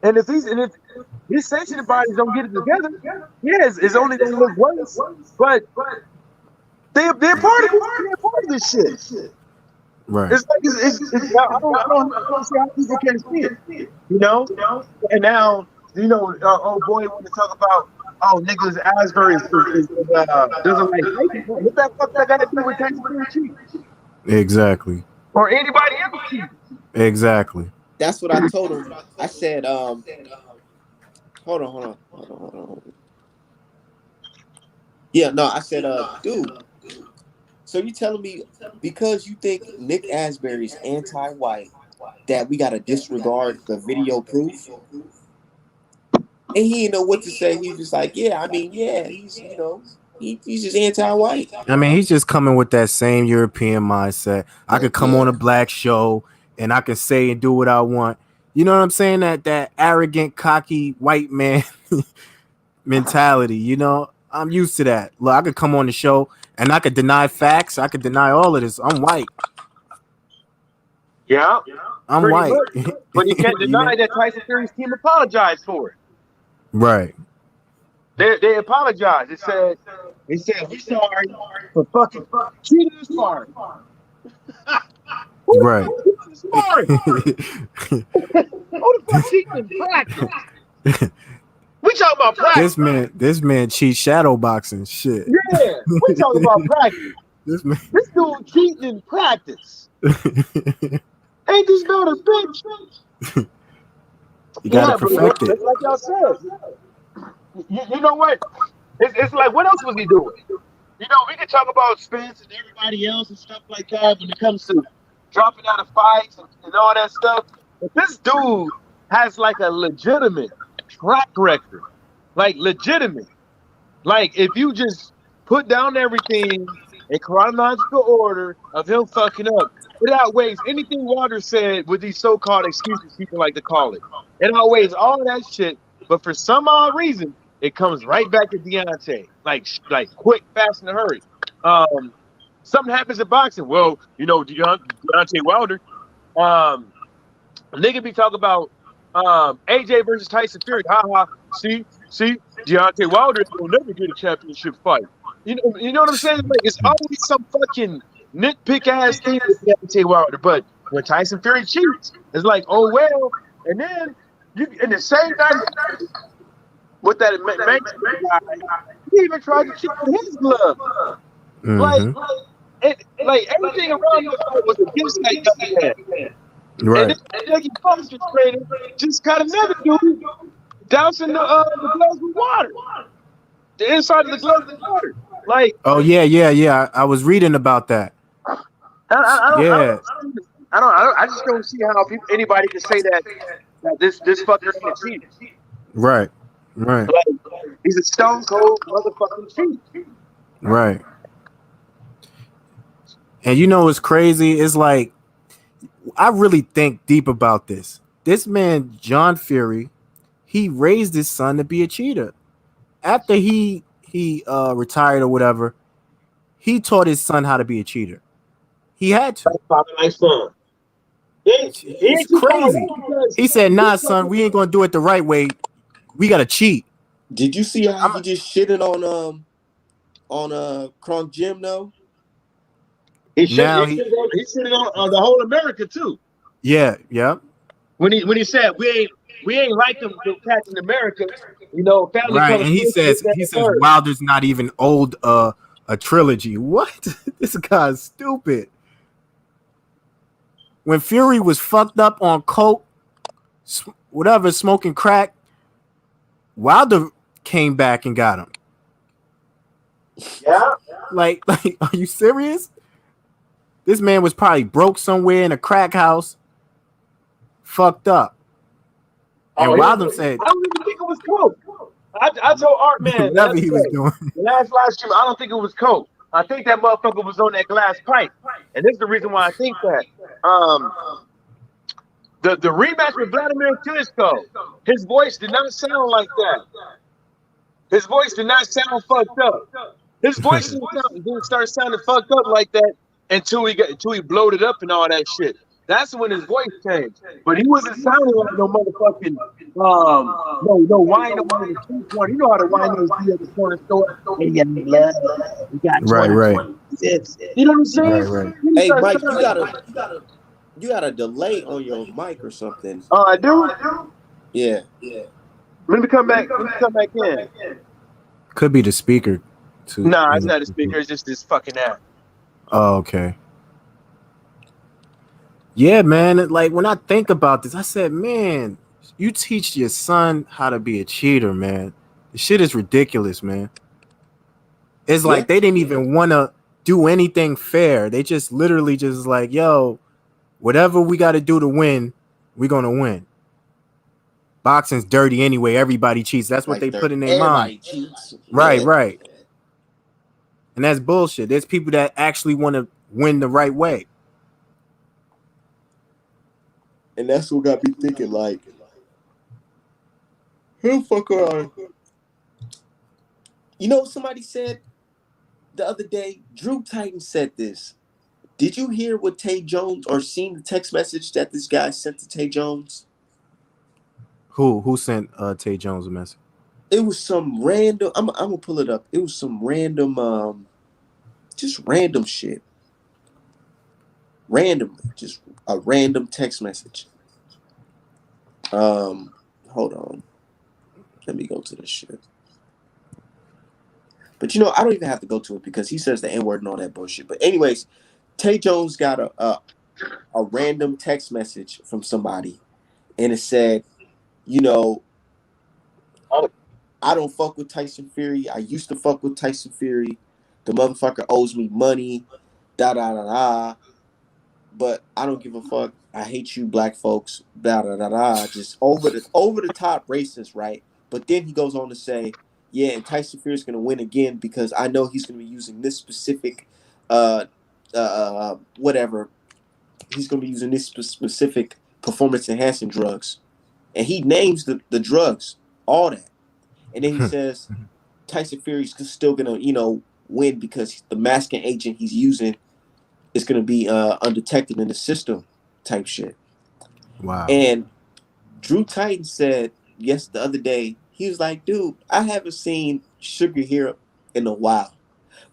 And if these sanctioned bodies don't get it together, yes, it's only gonna look worse. But they're part of this. They're part of this shit. Right. It's like I don't see how people can see it. You know, and now oh boy, want to talk about Nicholas Asbury doesn't like white people. What the fuck that got to do with Tyson Fury cheating Exactly. or anybody else cheating? Exactly. that's what I told him. I said, hold on. Yeah, no, I said, dude. So you telling me because you think Nick Asbury's anti-white that we gotta disregard the video proof? And he didn't know what to say. He was just like, yeah, I mean, yeah, he's just anti-white. I mean, he's just coming with that same European mindset. I could come Yeah, on a black show and I could say and do what I want. You know what I'm saying? That arrogant, cocky white man mentality. I'm used to that. Look, I could come on the show and I could deny facts. I could deny all of this. I'm white. Yeah, I'm pretty white. much. But you can't deny that Tyson Fury's team apologized for it. Right. They apologized. They said we're sorry for fucking cheating and sparring. Who the Right. fuck cheating and sparring? Who the fuck cheating in practice? We talking about practice. This man cheats shadow boxing. Shit. Yeah, we talking about practice. This man. This dude cheating in practice. Ain't this not a bitch? You gotta But perfect it. like y'all said, you know what? It's like, what else was he doing? You know, we can talk about Spence and everybody else and stuff like that when it comes to dropping out of fights and all that stuff. But this dude has like a legitimate track record, like legitimate. Like if you just put down everything in chronological order of him fucking up, it outweighs anything Wilder said with these so-called excuses people like to call it. It outweighs all that shit. But for some odd reason, it comes right back to Deontay, like quick, fast, in a hurry. Um, Something happens in boxing. Well, you know, Deontay Wilder. A nigga be talking about AJ versus Tyson Fury. Ha ha. See, Deontay Wilder will never get a championship fight. You know what I'm saying? Like it's always some fucking nitpick ass thing with Deontay Wilder. But when Tyson Fury cheats, it's like, oh well. And then you in the same time with that Mexican guy, he even tried to cheat with his glove. Mm-hmm. Like everything around the fight was against that young man. And Right. then Jackie Foster's trainer just got another dude dousing the gloves with water. The inside of the gloves with water. Like, Oh yeah. I was reading about that. Yeah. I just don't see how anybody can say that this fucker ain't a cheater. Right. Like, he's a stone cold motherfucking cheat. Right. And you know what's crazy? It's like I really think deep about this. This man, John Fury, he raised his son to be a cheater. After he retired or whatever, he taught his son how to be a cheater. He had to. My son. It's crazy. He said, "Nah, son, we ain't gonna do it the right way. We gotta cheat." Did you see how he just shitted on Kronk Jim though? He shitted on the whole America too. Yeah. When he said we ain't like them Captain America, you know, family. Right, and he says Wilder's not even old a trilogy. What? This guy's stupid. When Fury was fucked up on coke, whatever, smoking crack, Wilder came back and got him. Yeah. Like, are you serious? This man was probably broke somewhere in a crack house, fucked up. And Wilder said, I don't even think it was coke. I told Art, man, whatever he was doing. Last stream, I don't think it was coke. I think that motherfucker was on that glass pipe. And this is the reason why I think that. The rematch with Vladimir Klitschko, his voice did not sound like that. His voice did not sound fucked up. His voice didn't start sounding fucked up like that until he blowed it up and all that shit. That's when his voice changed. But he wasn't sounding like no motherfucking no wine on the street corner. You know how the winos be at the corner store. Hey, yeah, we got right. You know what I'm saying? Right. Hey, Mike, you got a delay on your mic or something. Oh, I do? Yeah. Let me come back in. Could be the speaker too. Nah, it's not a speaker, it's just this fucking app. Oh, okay. Yeah, man. Like when I think about this, I said, man, you teach your son how to be a cheater, man. The shit is ridiculous, man. It's like they didn't even want to do anything fair. They just literally just like, yo, whatever we got to do to win, we're going to win. Boxing's dirty anyway. Everybody cheats. That's what they put in their mind. Cheats. Right. And that's bullshit. There's people that actually want to win the right way. And that's what got me thinking, like, who the fuck are... You know, somebody said the other day, Drew Titan said this. Did you hear what Tay Jones, or seen the text message that this guy sent to Tay Jones? Who sent Tay Jones a message? It was some random... I'm going to pull it up. It was some random... just random shit. Randomly. Just a random text message. Hold on. Let me go to this shit. But you know, I don't even have to go to it because he says the N-word and all that bullshit. But anyways, Tay Jones got a random text message from somebody, and it said, you know, I don't think it was coke. I think that motherfucker was on that glass pipe. And this is the reason why I think that. The rematch with Vladimir Klitschko, his voice did not sound like that. His voice did not sound fucked up. He wasn't sounding like no motherfucking no wine on the street corner. You know how the winos be at the corner store. Hey, yeah, we got 20. You know, I don't fuck with Tyson Fury. I used to fuck with Tyson Fury. The motherfucker owes me money. Da da da da. But I don't give a fuck. I hate you, black folks. Da da da da. Just over the top racist, right? But then he goes on to say, yeah, and Tyson Fury is gonna win again because I know he's gonna be using this specific, whatever. He's gonna be using this specific performance enhancing drugs, and he names the drugs, all that, and then he says Tyson Fury's still gonna win because the masking agent he's using is gonna be undetected in the system, type shit. Wow. And Drew Titan said the other day, he was like, dude, I haven't seen Sugar Hill in a while.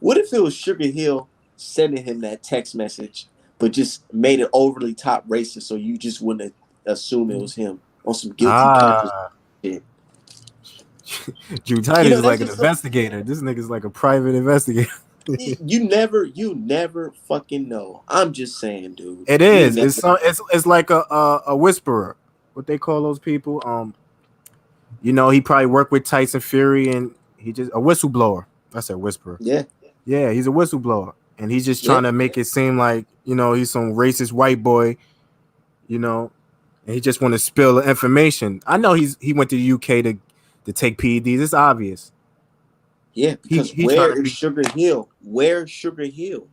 What if it was Sugar Hill sending him that text message, but just made it overly top racist so you just wouldn't assume it was him on some guilty conscience Ah, shit? Drew Titus is That's like an just some, investigator. This nigga's like a private investigator. you never fucking know. I'm just saying, dude. It You is. never. It's like a whisperer. What they call those people? He probably worked with Tyson Fury, and he just a whistleblower. That's a whisperer. Yeah, Yeah, he's a whistleblower, and he's just yeah, trying to make it seem like he's some racist white boy. And he just want to spill the information. I know he went to the UK to take PEDs. It's obvious. yeah. Because He trying where to is be Sugar Hill? Where's Sugar Hill?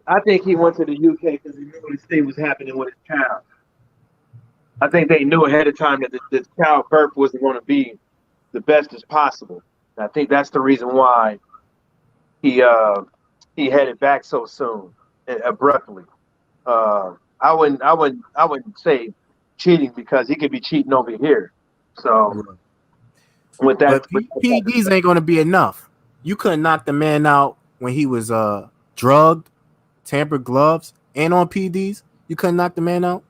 I think he went to the UK because he knew this thing was happening with his child. I think they knew ahead of time that this child birth wasn't going to be the best as possible. And I think that's the reason why he headed back so soon, abruptly. I wouldn't say cheating because he could be cheating over here. So with that, But PEDs ain't gonna be enough. You couldn't knock the man out when he was drugged, tampered gloves, and on PEDs. You couldn't knock the man out.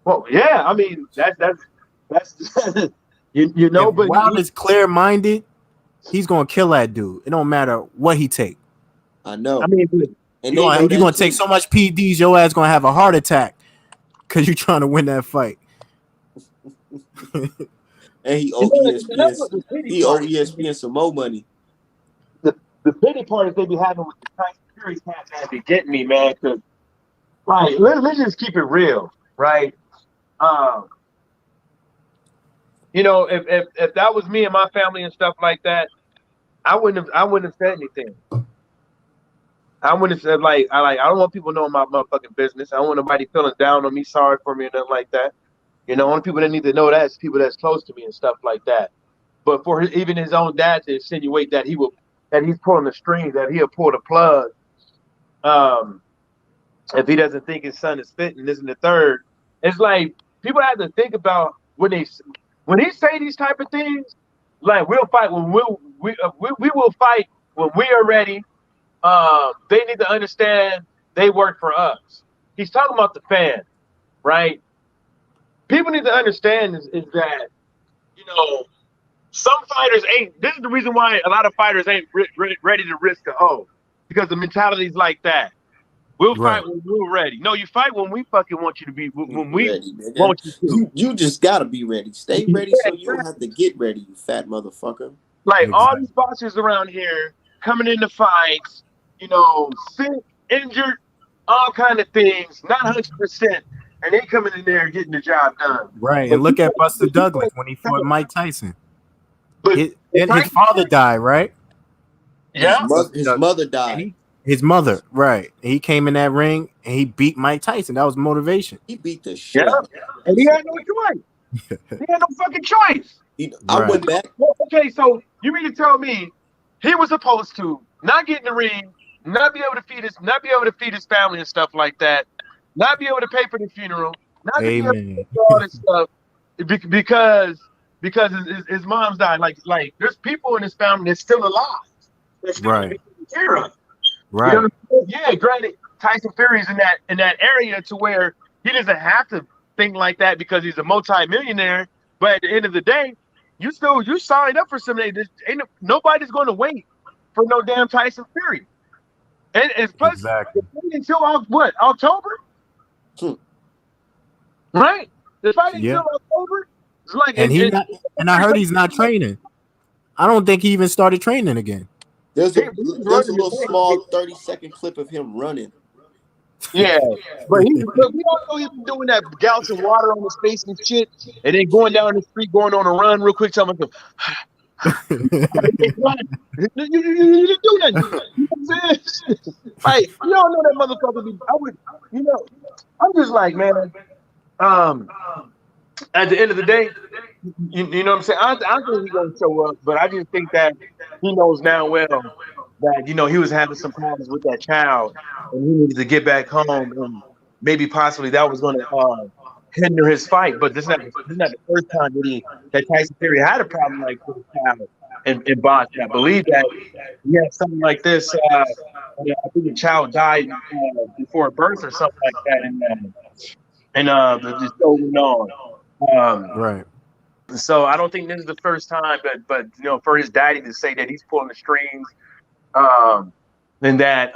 well, yeah, I mean that's If but Wild is clear minded, he's gonna kill that dude. It don't matter what he take. I I know, mean, and You're they know gonna that take too. so much PEDs, your ass gonna have a heart attack because you're trying to win that fight. And he you owe know, ESPN. that's what the pity He owe part is. ESPN some more money. The pity part is they be having with the Tyson Fury cats that be getting me, man. Because like, let's just keep it real, right? Um, if that was me and my family and stuff like that, I wouldn't have said anything. I wouldn't have said I don't want people knowing my motherfucking business. I don't want nobody feeling down on me, sorry for me, or nothing like that. Only people that need to know that is people that's close to me and stuff like that. But for even his own dad to insinuate that he's pulling the strings, that he'll pull the plug, um, if he doesn't think his son is fit and this and the third, it's like people have to think about when he say these type of things. Like we'll fight when we will fight when we are ready. They need to understand they work for us. He's talking about the fan, right? People need to understand is that some fighters ain't. This is the reason why a lot of fighters ain't ready to risk a hoe, because the mentality's like that. We'll Right. fight when we're ready. No, you fight when we fucking want you to be. When we Ready, nigga. want you to. You just gotta be ready. Stay ready Yeah, so you don't have to get ready, you fat motherfucker. like all Exactly. these boxers around here coming into fights, sick, injured, all kind of things, not 100%, and they coming in there getting the job done. Right. But And look at Buster Douglas when he fought Mike Tyson. but And his father died, right? yeah, His mother And died. his mother, right? And he came in that ring and he beat Mike Tyson. That was motivation. He beat the yeah, shit out of him. and he had no choice. He had no fucking choice. I Right. went back. Well, okay, so you mean to tell me he was supposed to not get in the ring, not be able to feed his family and stuff like that, not be able to pay for the funeral, not to be able to Amen. pay for all this stuff because his mom's died. Like there's people in his family that's still alive. That's still Right. being taken care of. Right. You know what I'm saying? Yeah, granted, Tyson Fury's in that area to where he doesn't have to think like that because he's a multi-millionaire. But at the end of the day, you signed up for something. Nobody's going to wait for no damn Tyson Fury. And plus, Exactly. until October, Hmm. right? The fight Yeah. until October. It's like and and I heard he's not training. I don't think he even started training again. There's a he's there's a running the little thing. small 30-second clip of him running. Yeah, but we all know he's been doing that, gouging water on his face and shit, and then going down the street, going on a run real quick. Telling him, you didn't do nothing. You know what I'm saying? Like, you all know that motherfucker. I would, you know, I'm just like, man. Um, at the end of the day, you know what I'm saying? I think he's gonna show up, but I just think that he knows now well that he was having some problems with that child, and he needed to get back home, and maybe possibly that was gonna hinder his fight. But this is not the first time that Tyson Fury had a problem like this child in boxing. I believe that he had something like this. I think the child died before birth or something like that, and so went on. Right. So I don't think this is the first time, but for his daddy to say that he's pulling the strings, um, and that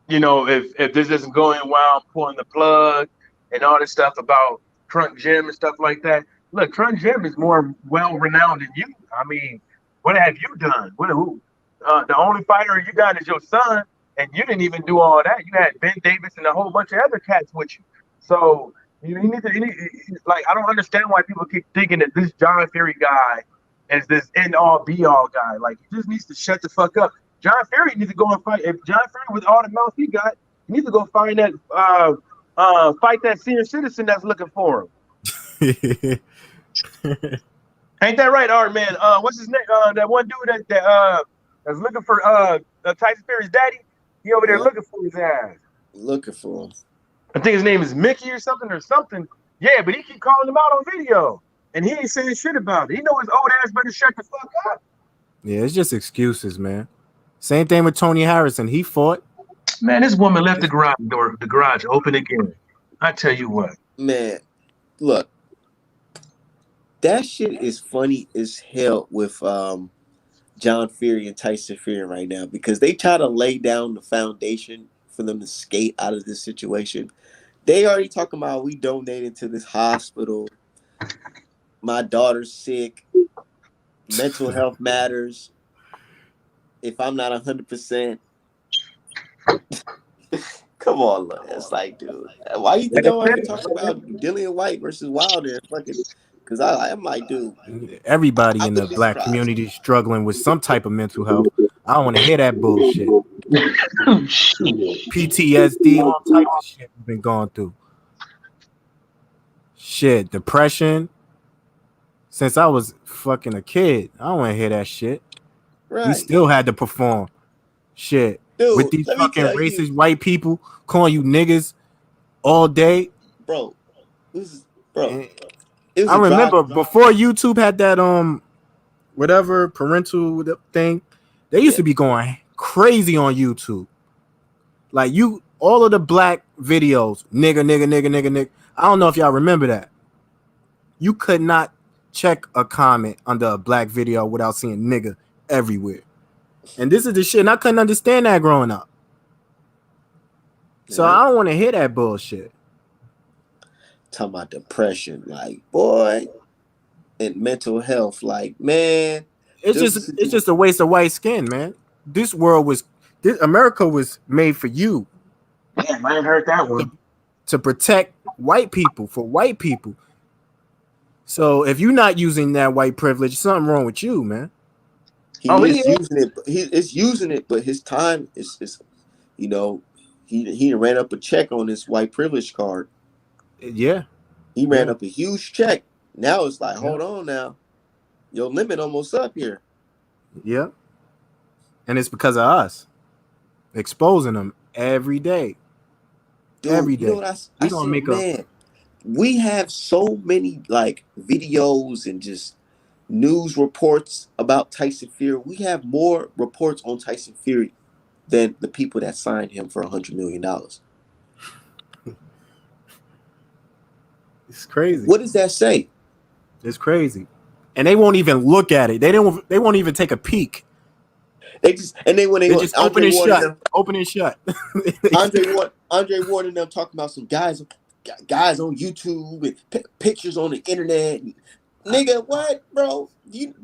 if this isn't going well, I'm pulling the plug, and all this stuff about Trunk Gym and stuff like that. Look, Trunk Gym is more well renowned than you. I mean, what have you done? The only fighter you got is your son, and you didn't even do all that. You had Ben Davis and a whole bunch of other cats with you. So like, I don't understand why people keep thinking that this John Fury guy is this end all be all guy. Like, he just needs to shut the fuck up. John Fury needs to go and fight. If John Fury, with all the mouth he got, he needs to go find that fight that senior citizen that's looking for him. Ain't that right, Art man? What's his name? That one dude that's looking for Tyson Fury's daddy. He over there looking for his ass. Looking for him. I think his name is Mickey or something. Yeah, but he keep calling him out on video, and he ain't saying shit about it. He know his old ass better shut the fuck up. Yeah, it's just excuses, man. Same thing with Tony Harrison. He fought. Man, this woman left the garage open again. I tell you what. Man, look, that shit is funny as hell with John Fury and Tyson Fury right now, because they try to lay down the foundation for them to skate out of this situation. They already talking about, we donated to this hospital. My daughter's sick. Mental health matters. If I'm not 100%, come on, look. It's like, dude, why you think I'm talking about Dillian Whyte versus Wilder? Fucking, because I'm like, dude, everybody in the black community is struggling with some type of mental health. I don't want to hear that bullshit. PTSD, all types of shit we've been going through. Shit, depression. Since I was fucking a kid, I don't want to hear that shit. Right. We still had to perform. Shit. Dude, with these fucking racist white people calling you niggas all day. Bro. I remember before YouTube had that whatever parental thing, they used to be going crazy on YouTube. Like, all of the black videos, nigga. I don't know if y'all remember that. You could not check a comment under a black video without seeing nigga everywhere. And this is the shit, and I couldn't understand that growing up. So I don't want to hear that bullshit. Talking about depression, like, boy, and mental health, like, man. It's just a waste of white skin, man. America was made for you. Damn, I ain't heard that one. To protect white people, for white people. So if you're not using that white privilege, something wrong with you, man. Using it. He's using it, but his time is he ran up a check on his white privilege card. Yeah. He ran up a huge check. Now it's like, hold on now. Your limit almost up here. Yeah. And it's because of us exposing them every day. Dude, every day. You know what I said, man, we have so many like videos and just news reports about Tyson Fury. We have more reports on Tyson Fury than the people that signed him for $100 million. It's crazy. What does that say? It's crazy. And they won't even look at it. They won't even take a peek. They just open and shut. Open and shut. Andre Ward and them talking about some guys. guys on YouTube and pictures on the internet. Nigga, what, bro?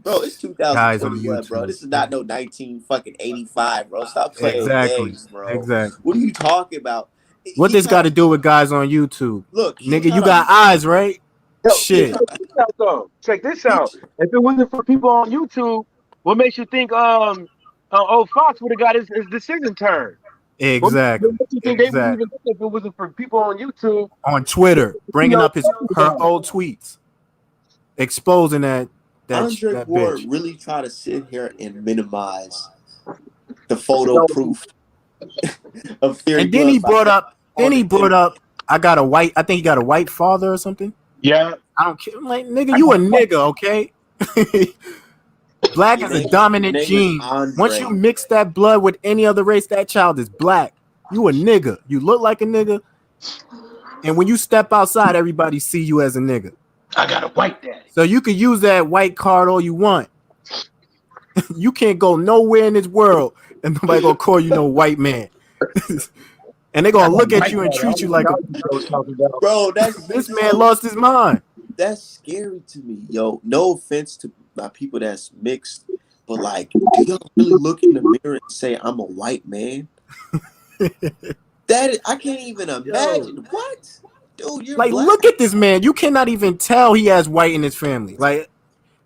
Bro, it's Guys on 2021, bro. YouTube. This is not no 1985, bro. Stop playing Exactly. games, bro. Exactly. What are you talking about? What He this got trying to do with guys on YouTube? look. He Nigga, you trying to got eyes, right? Yo, he Shit. trying check this out though. Check this he, out. If it wasn't for people on YouTube, what makes you think old Fox would have got his decision turned? What Exactly. makes you think they would Exactly. even think if it wasn't for people on YouTube? On Twitter, You bringing know, up talking her about it. old tweets, exposing that Andre that Ward bitch. really try to sit here and minimize the photo proof of Theory And then he Blood by brought saying up. on the internet. I got a white. I think he got a white father or something. Yeah, I don't care. I'm like, nigga, you a nigga, okay? Black Your is a name, your dominant name is gene. Once you Andre. mix that blood with any other race, that child is black. You a nigga. You look like a nigga. And when you step outside, everybody see you as a nigga. I got a white daddy. So you can use that white card all you want. You can't go nowhere in this world and nobody gonna call you no white man. And they gonna look at you and treat you like a Bro, this man lost his mind. that's scary to me, yo. No offense to my people that's mixed, but like, do y'all really look in the mirror and say I'm a white man? I can't even imagine. What? Dude, you're Like, black. look at this man. You cannot even tell he has white in his family. Like,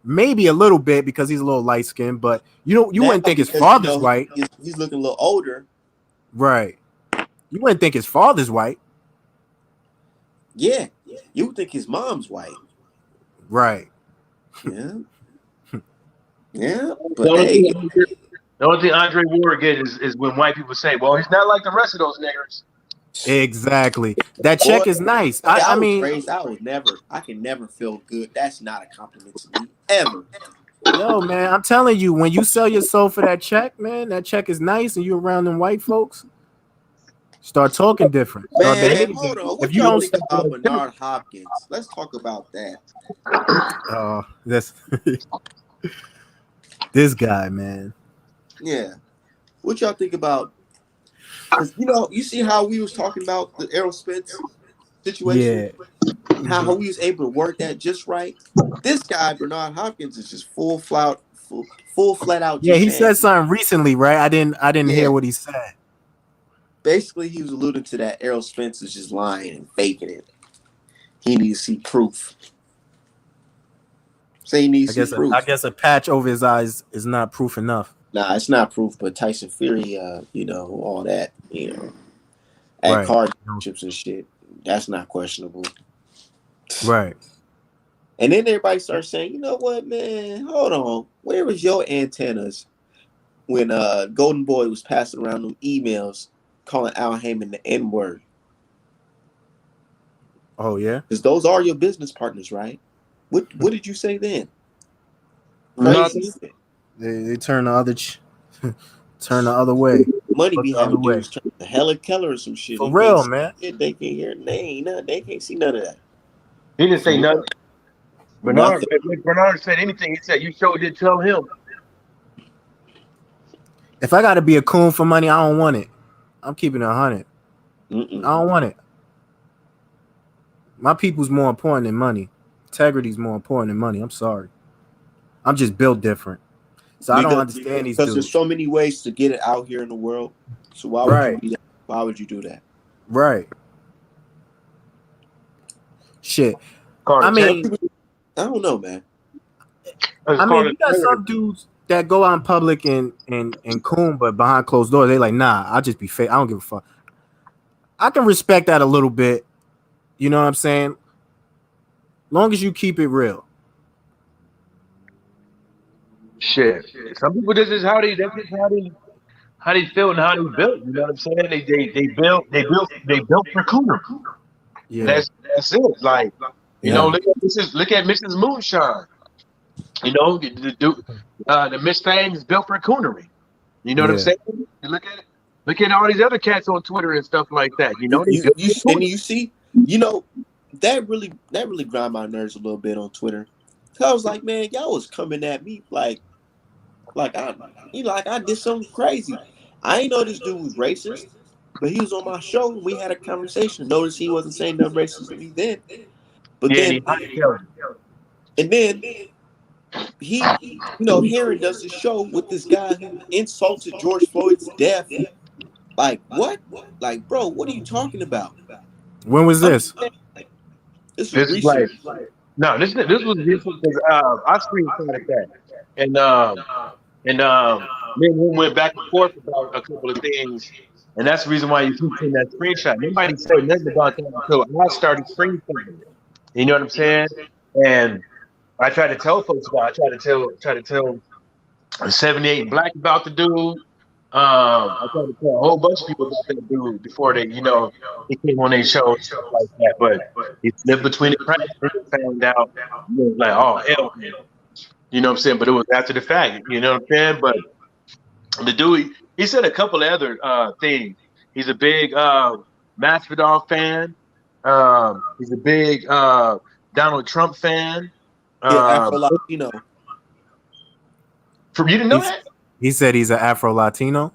maybe a little bit because he's a little light skinned, but you wouldn't think his father's white. He's looking a little older. Right. You wouldn't think his father's white. Yeah. You would think his mom's white. Right. Yeah. Yeah. The But only, hey, thing, the only thing Andre Ward gets is when white people say, well, he's not like the rest of those niggers. Exactly. That check is nice. I mean, raised, I can never feel good. That's not a compliment to me ever. yo, man, I'm telling you, when you sell your soul for that check, man, that check is nice, and you around them white folks, start talking different. Start Man, behaving hold on. different. What If you y'all don't, think about Bernard Hopkins? Let's talk about that. that's this guy, man. Yeah. What y'all think about? Because you see how we was talking about the Errol Spence situation. Yeah. How we was able to work that just right. This guy Bernard Hopkins is just full flat out. Yeah, Just he saying, said something recently, right? I didn't yeah. hear what he said. Basically, he was alluding to that Errol Spence is just lying and faking it. He needs to see proof. Say he needs to see proof. I guess a patch over his eyes is not proof enough. Nah, it's not proof, but Tyson Fury, all that, at Right. card chips and shit, that's not questionable. Right. And then everybody starts saying, you know what, man, hold on. Where was your antennas when Golden Boy was passing around them emails calling Al Heyman the N-word? Oh, yeah? Because those are your business partners, right? What did you say then? Nothing. They turn the other turn the other way. Money be having way. dudes turn the Helen Keller or some shit. For real, man. They can't hear. They can't see none of that. He didn't say nothing. Bernard, if Bernard said anything, he said, you sure did tell him. If I got to be a coon for money, I don't want it. I'm keeping it 100. I don't want it. My people's more important than money. Integrity's more important than money. I'm sorry. I'm just built different. So I don't understand these dudes. Because there's so many ways to get it out here in the world. So why would you do that? Why would you do that? Right. Shit. Carter, I mean, I don't know, man. You got some dudes that go out in public and coon, but behind closed doors, they like, nah, I'll just be fake. I don't give a fuck. I can respect that a little bit. You know what I'm saying? Long as you keep it real. Shit. Some people, this is how they feel and how they built. You know what I'm saying? They built for cooner. Yeah. That's it. Like, look at Mrs. Moonshine. The Miss Thing is built for coonery. You know what I'm saying? You look at all these other cats on Twitter and stuff like that. You see, that really grind my nerves a little bit on Twitter. Cause I was like, man, y'all was coming at me like I did something crazy. I ain't know this dude was racist, But he was on my show. And we had a conversation. Notice he wasn't saying nothing racist to me then. But Yeah, and then, he killed him. and then he, Heron does the show with this guy who insulted George Floyd's death. Like, what? Like, bro, what are you talking about? When was I'm this? saying, this was This is like recent. no, this was recent because I screenshotted that, and me and him went back and forth about a couple of things, and that's the reason why you keep seeing that screenshot. Nobody said nothing about that until I started screenshotting it. You know what I'm saying? And I tried to tell folks about. I tried to tell 78 Black about the dude. I tried to tell a whole bunch of people about that dude before they, he came on their show and stuff like that. But he slipped between the cracks and found out, like, oh hell, no. You know what I'm saying? But it was after the fact. You know what I'm saying? But the dude, he said a couple of other things. He's a big Masvidal fan. He's a big Donald Trump fan. Yeah, Afro Latino. You didn't know that? He said he's an Afro Latino.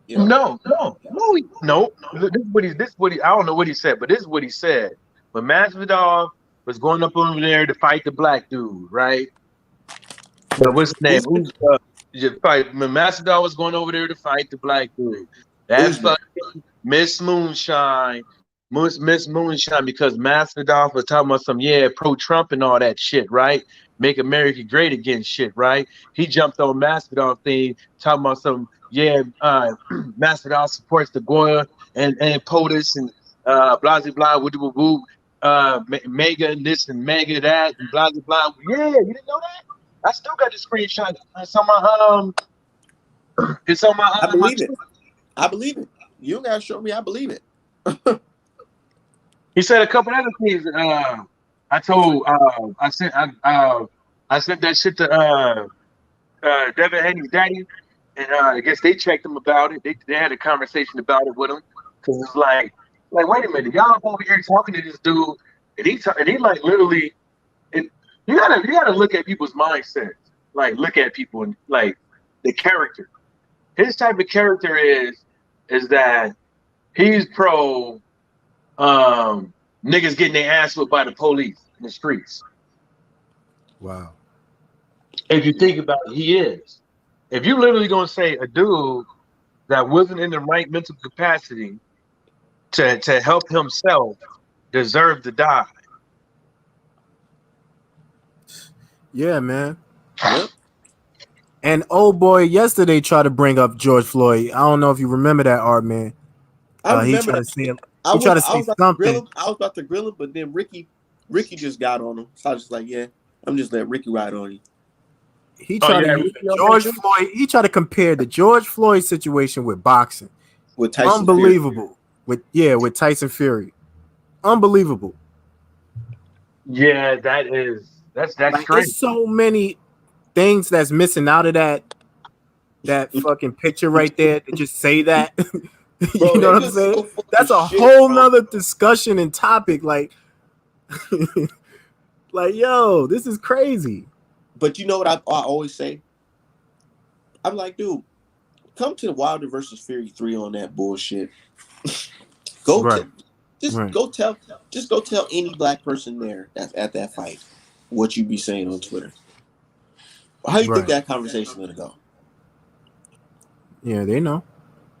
Yeah. No. This is what he. I don't know what he said, but this is what he said. When Masvidal was going up over there to fight the black dude, right? But what's his name? When Masvidal was going over there to fight the black dude, that's fucking Miss Moonshine. Miss Moonshine, because Masvidal was talking about some pro-Trump and all that shit, right? Make America great again shit, right? He jumped on Masvidal thing, talking about some Masvidal supports the Goya and POTUS and blah blah blah woo woo mega and this and mega that and blah blah blah. Yeah, you didn't know that? I still got the screenshot. It's on my it's on my I believe it. I believe it. You don't gotta show me. I believe it. He said a couple other things. I sent that shit to Devin Haney's daddy, and I guess they checked him about it. They had a conversation about it with him because it's like wait a minute, y'all over here talking to this dude, and he like literally, you gotta look at people's mindsets, like look at people and like the character. His type of character is that he's pro. Niggas getting their ass whipped by the police in the streets. Wow. If you think about it, he is. If you literally gonna say a dude that wasn't in the right mental capacity to help himself deserved to die. Yeah, man. Yep. And old boy yesterday tried to bring up George Floyd. I don't know if you remember that, Art, man. I remember he tried that. to say I was something. I was about to grill him, but then Ricky just got on him. So I was just like, yeah, I'm just letting Ricky ride on you. He tried to use George Floyd. He tried to compare the George Floyd situation with boxing. With Tyson Unbelievable. Fury. With Tyson Fury. Unbelievable. Yeah, that's like, strange. there's so many things that's missing out of that fucking picture right there to just say that. Bro, you know what I'm saying? So that's a shit, whole nother discussion and topic. Like, yo, this is crazy. But you know what I always say? I'm like, dude, come to the Wilder versus Fury 3 on that bullshit. Go tell any black person there that's at that fight what you be saying on Twitter. How you think that conversation gonna go? Yeah, they know.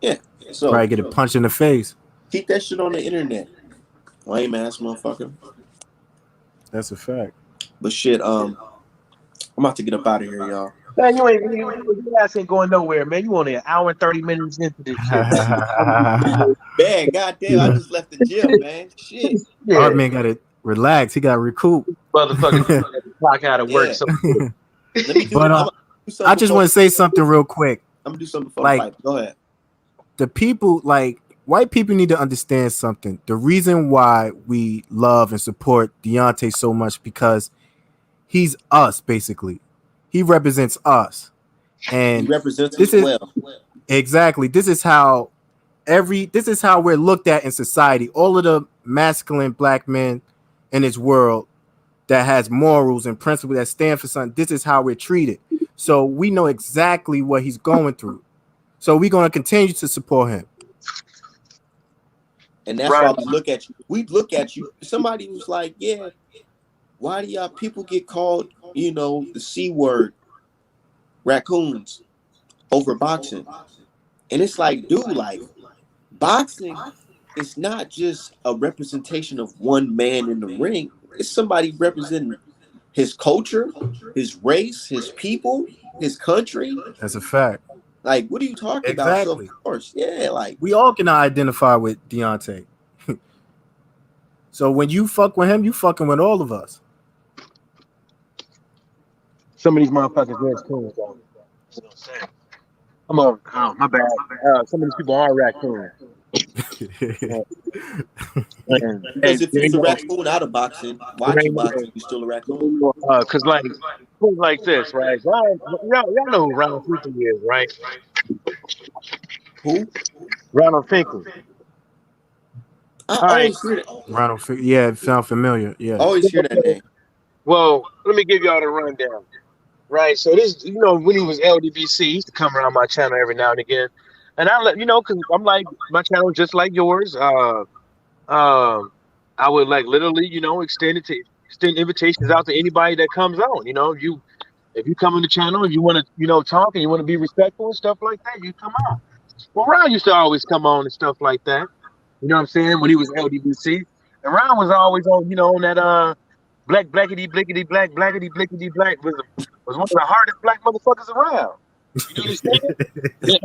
Yeah. So probably get a punch in the face. Keep that shit on the internet. Lame ass motherfucker. That's a fact. But shit, I'm about to get up out of here, y'all. Man, your ass ain't going nowhere, man. You only an hour and 30 minutes into this shit. Man, goddamn, I just left the gym, man. Shit. Yeah. Art man got to relax. He got to recoup. Motherfucker, clock out of work. Yeah. Let me do I just want to say something real quick. I'm gonna do something before the fight. Go ahead. The people, white people need to understand something. The reason why we love and support Deontay so much because he's us, basically. He represents us. And he represents us well. Exactly. This is how we're looked at in society. All of the masculine black men in this world that has morals and principles that stand for something, this is how we're treated. So we know exactly what he's going through. So we're going to continue to support him. And that's Right. why we look at you. We look at you. Somebody was like, yeah, why do y'all people get called, the C word, raccoons, over boxing? And it's like, dude, like, boxing is not just a representation of one man in the ring. It's somebody representing his culture, his race, his people, his country. That's a fact. Like, what are you talking about? So, of Exactly. course, yeah, like, We all can identify with Deontay. So when you fuck with him, you fucking with all of us. Some of these motherfuckers is coons, though. You know what I'm saying? Oh, my bad. Some of these people are raccoons. And, because if you was a raccoon out of boxing, watching boxing, you still a raccoon. Cause like things like this, right? Y'all know who Ronald Finkel is, right? Who? Ronald Finkel. I All right. always hear that. Ronald, yeah, it sound familiar. I Yeah. always hear that name. Well, let me give y'all the rundown. Right. So this, when he was LDBC, he used to come around my channel every now and again, and I let cause I'm like my channel is just like yours. I would like literally, extend invitations out to anybody that comes on. If you come on the channel and you want to, talk and you want to be respectful and stuff like that, you come on. Well, Ron used to always come on and stuff like that. You know what I'm saying? When he was LDBC, and Ron was always on, on that black blackity blickety black blackity blickety black was one of the hardest black motherfuckers around. You understand? Then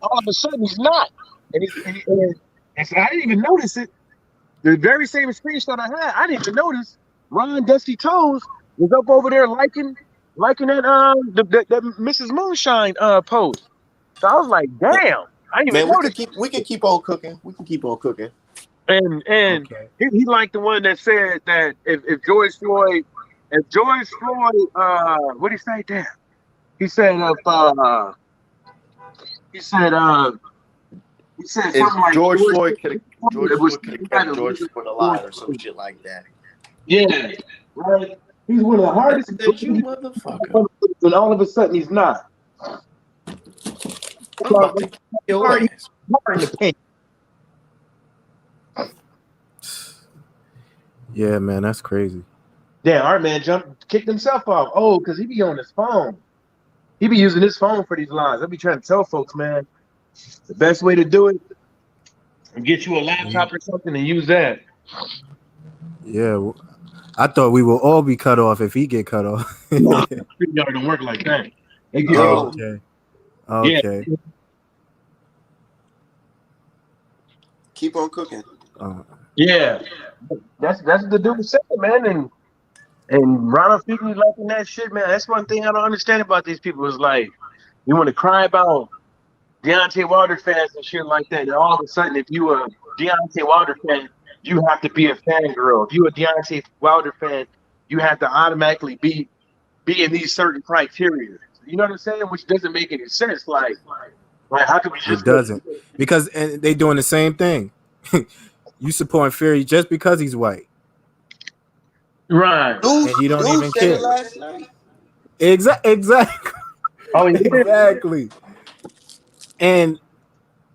all of a sudden he's not, and so I didn't even notice it. The very same screenshot I didn't even notice. Ron Dusty Toes was up over there liking that Mrs. Moonshine post. So I was like, damn, I didn't even Man, notice. we can keep on cooking. We can keep on cooking. And Okay. he liked the one that said that if George Floyd, what did he say? Damn, he said he said If something like George Floyd could was have kept George Floyd alive or some shit like that. yeah, right. He's one of the I hardest said, you motherfucker. and all of a sudden he's not. I'm about to kill your ass. In the paint. Yeah, man, that's crazy. Damn, our man kicked himself off. Oh, because he be on his phone. He be using his phone for these lines. I be trying to tell folks, man, the best way to do it is get you a laptop or something and use that. Yeah, I thought we will all be cut off if he get cut off. No, y'all don't work like that. Okay. Okay. Yeah. Keep on cooking. Yeah, that's the dude said, man, and Ronald Finkel liking that shit, man. That's one thing I don't understand about these people is like, you want to cry about Deontay Wilder fans and shit like that, and all of a sudden, if you a Deontay Wilder fan, you have to be a fangirl. If you a Deontay Wilder fan, you have to automatically be in these certain criteria. You know what I'm saying? Which doesn't make any sense. Like how could we just? It doesn't, because they doing the same thing. You supporting Fury just because he's white, right? And you don't even said care. it last night. Exactly. Oh, yeah. Exactly. And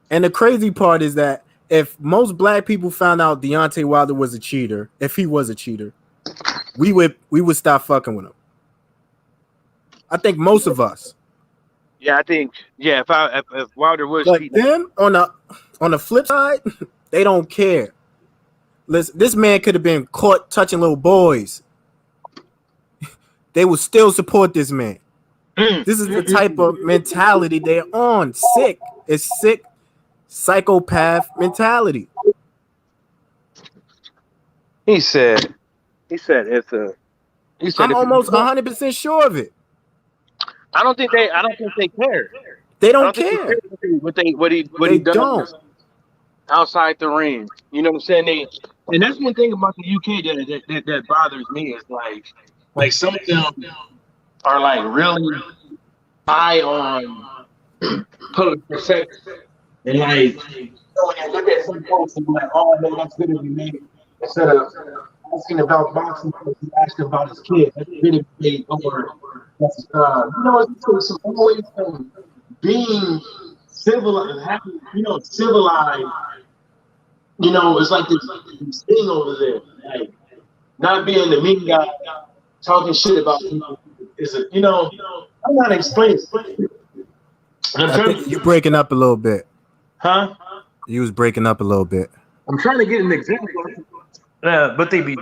the crazy part is that if most black people found out Deontay Wilder was a cheater, if he was a cheater, we would stop fucking with him. I think most of us. Yeah, I think if Wilder was But cheating, them on the flip side, they don't care. Listen, this man could have been caught touching little boys. They would still support this man. This is the type of mentality they're on. Sick. It's sick psychopath mentality. he said it's a. He said I'm almost 100% sure of it. I don't think they care. They don't care. What he does outside the ring. You know what I'm saying? And that's one thing about the UK that bothers me is like some of them are like really high on public perception. And like when you look at some folks and be like, oh man, that's good to be made. Instead of asking about boxing, he asked about his kid. That's good to be made over. It's always being civilized, civilized it's like this thing over there, like not being the mean guy, talking shit about people is I'm not explaining. I think you breaking up a little bit. Huh? You was breaking up a little bit. I'm trying to get an example. But they be.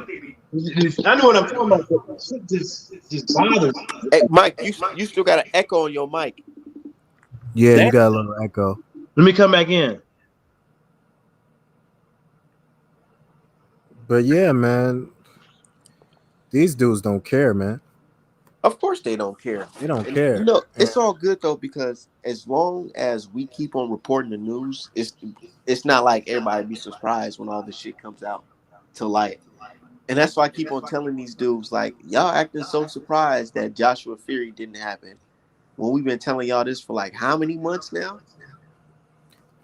I know what I'm talking about. But shit just bothers me. Hey, Mike, you still got an echo on your mic. Yeah, you got a little echo. Let me come back in. But yeah, man, these dudes don't care, man. Of course they don't care. They don't care. It's all good though, because as long as we keep on reporting the news, it's not like everybody be surprised when all this shit comes out to light. And that's why I keep on telling these dudes, like, y'all acting so surprised that Joshua Fury didn't happen. When we've been telling y'all this for like how many months now?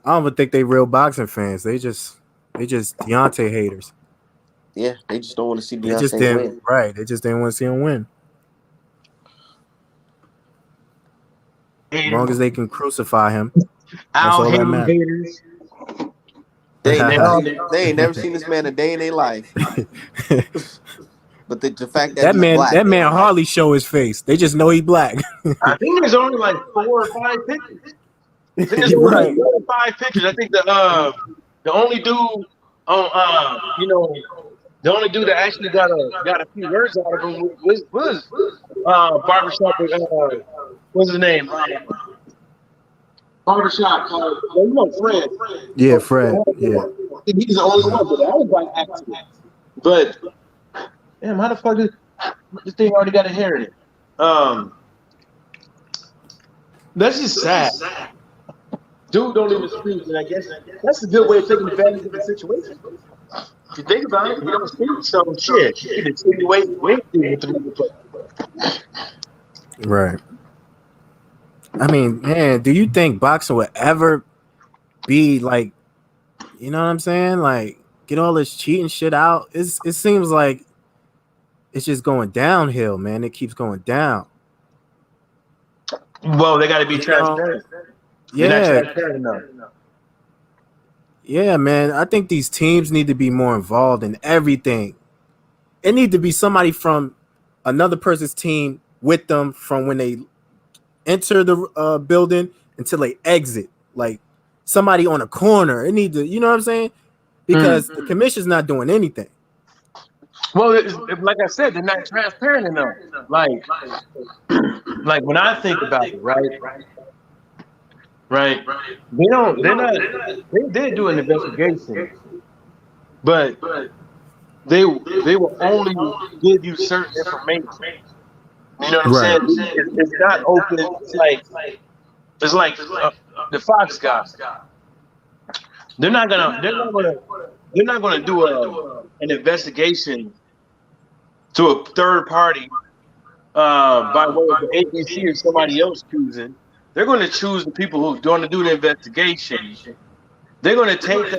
I don't even think they real boxing fans. They just Deontay haters. Yeah, they just don't want to see They just Deontay didn't win. right. They just didn't want to see him win. As long as they can crucify him, that's all that matters. They ain't never seen this man a day in their life. But the fact that that man hardly show his face. They just know he's black. I think there's only like 4 or 5 pictures. I think there's only like 4 or 5 pictures. I think the only dude on the only dude that actually got a few words out of him was barbershop. What's his name? Barbershop. Fred. Yeah, Fred. Yeah. I think he's the only one, but I was like acting. But damn, how the fuck is this thing already got a hair in it? That's just sad. Dude don't even speak, and I guess that's a good way of taking advantage of the situation. If you think about it, he don't speak, so shit. He can insinuate anything with the motherfucker. Right. I mean, man, do you think boxing would ever be like, you know what I'm saying? Like, get all this cheating shit out? It seems like it's just going downhill, man. It keeps going down. Well, they got to be transparent. Yeah. Transparent enough. Yeah, man. I think these teams need to be more involved in everything. It need to be somebody from another person's team with them from when they enter the building until they exit. Like somebody on a corner. It need to, you know what I'm saying? Because the commission's not doing anything. Well, like I said, they're not transparent enough. Like when I think about it, right? They do an investigation, but they will only give you certain information. You know what I'm saying? It's not open. It's like the Fox guys. They're not gonna do an investigation to a third party by way of the ABC or somebody else choosing. They're going to choose the people who are going to do the investigation. They're going to take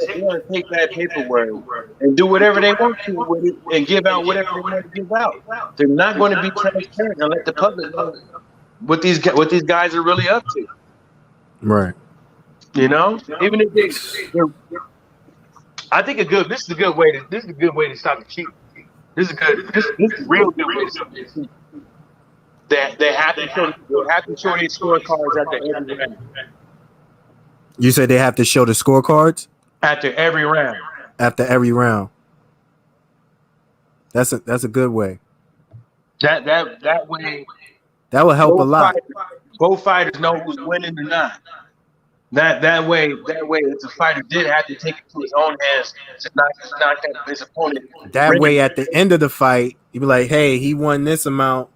that paperwork and do whatever they want to with it and give out whatever they want to give out. They're not going to be transparent and let the public know what these guys are really up to. Right. You know, even if they're I think this is a good way to stop the cheating. This is a real good way to stop the cheating. They have to show their scorecards after every round. You said they have to show the scorecards after every round. After every round. That's a good way. That way. That will help a lot. Both fighters know who's winning or not. That way, if the fighter did have to take it to his own hands to knock his opponent. That way, at the end of the fight, you'd be like, "Hey, he won this amount."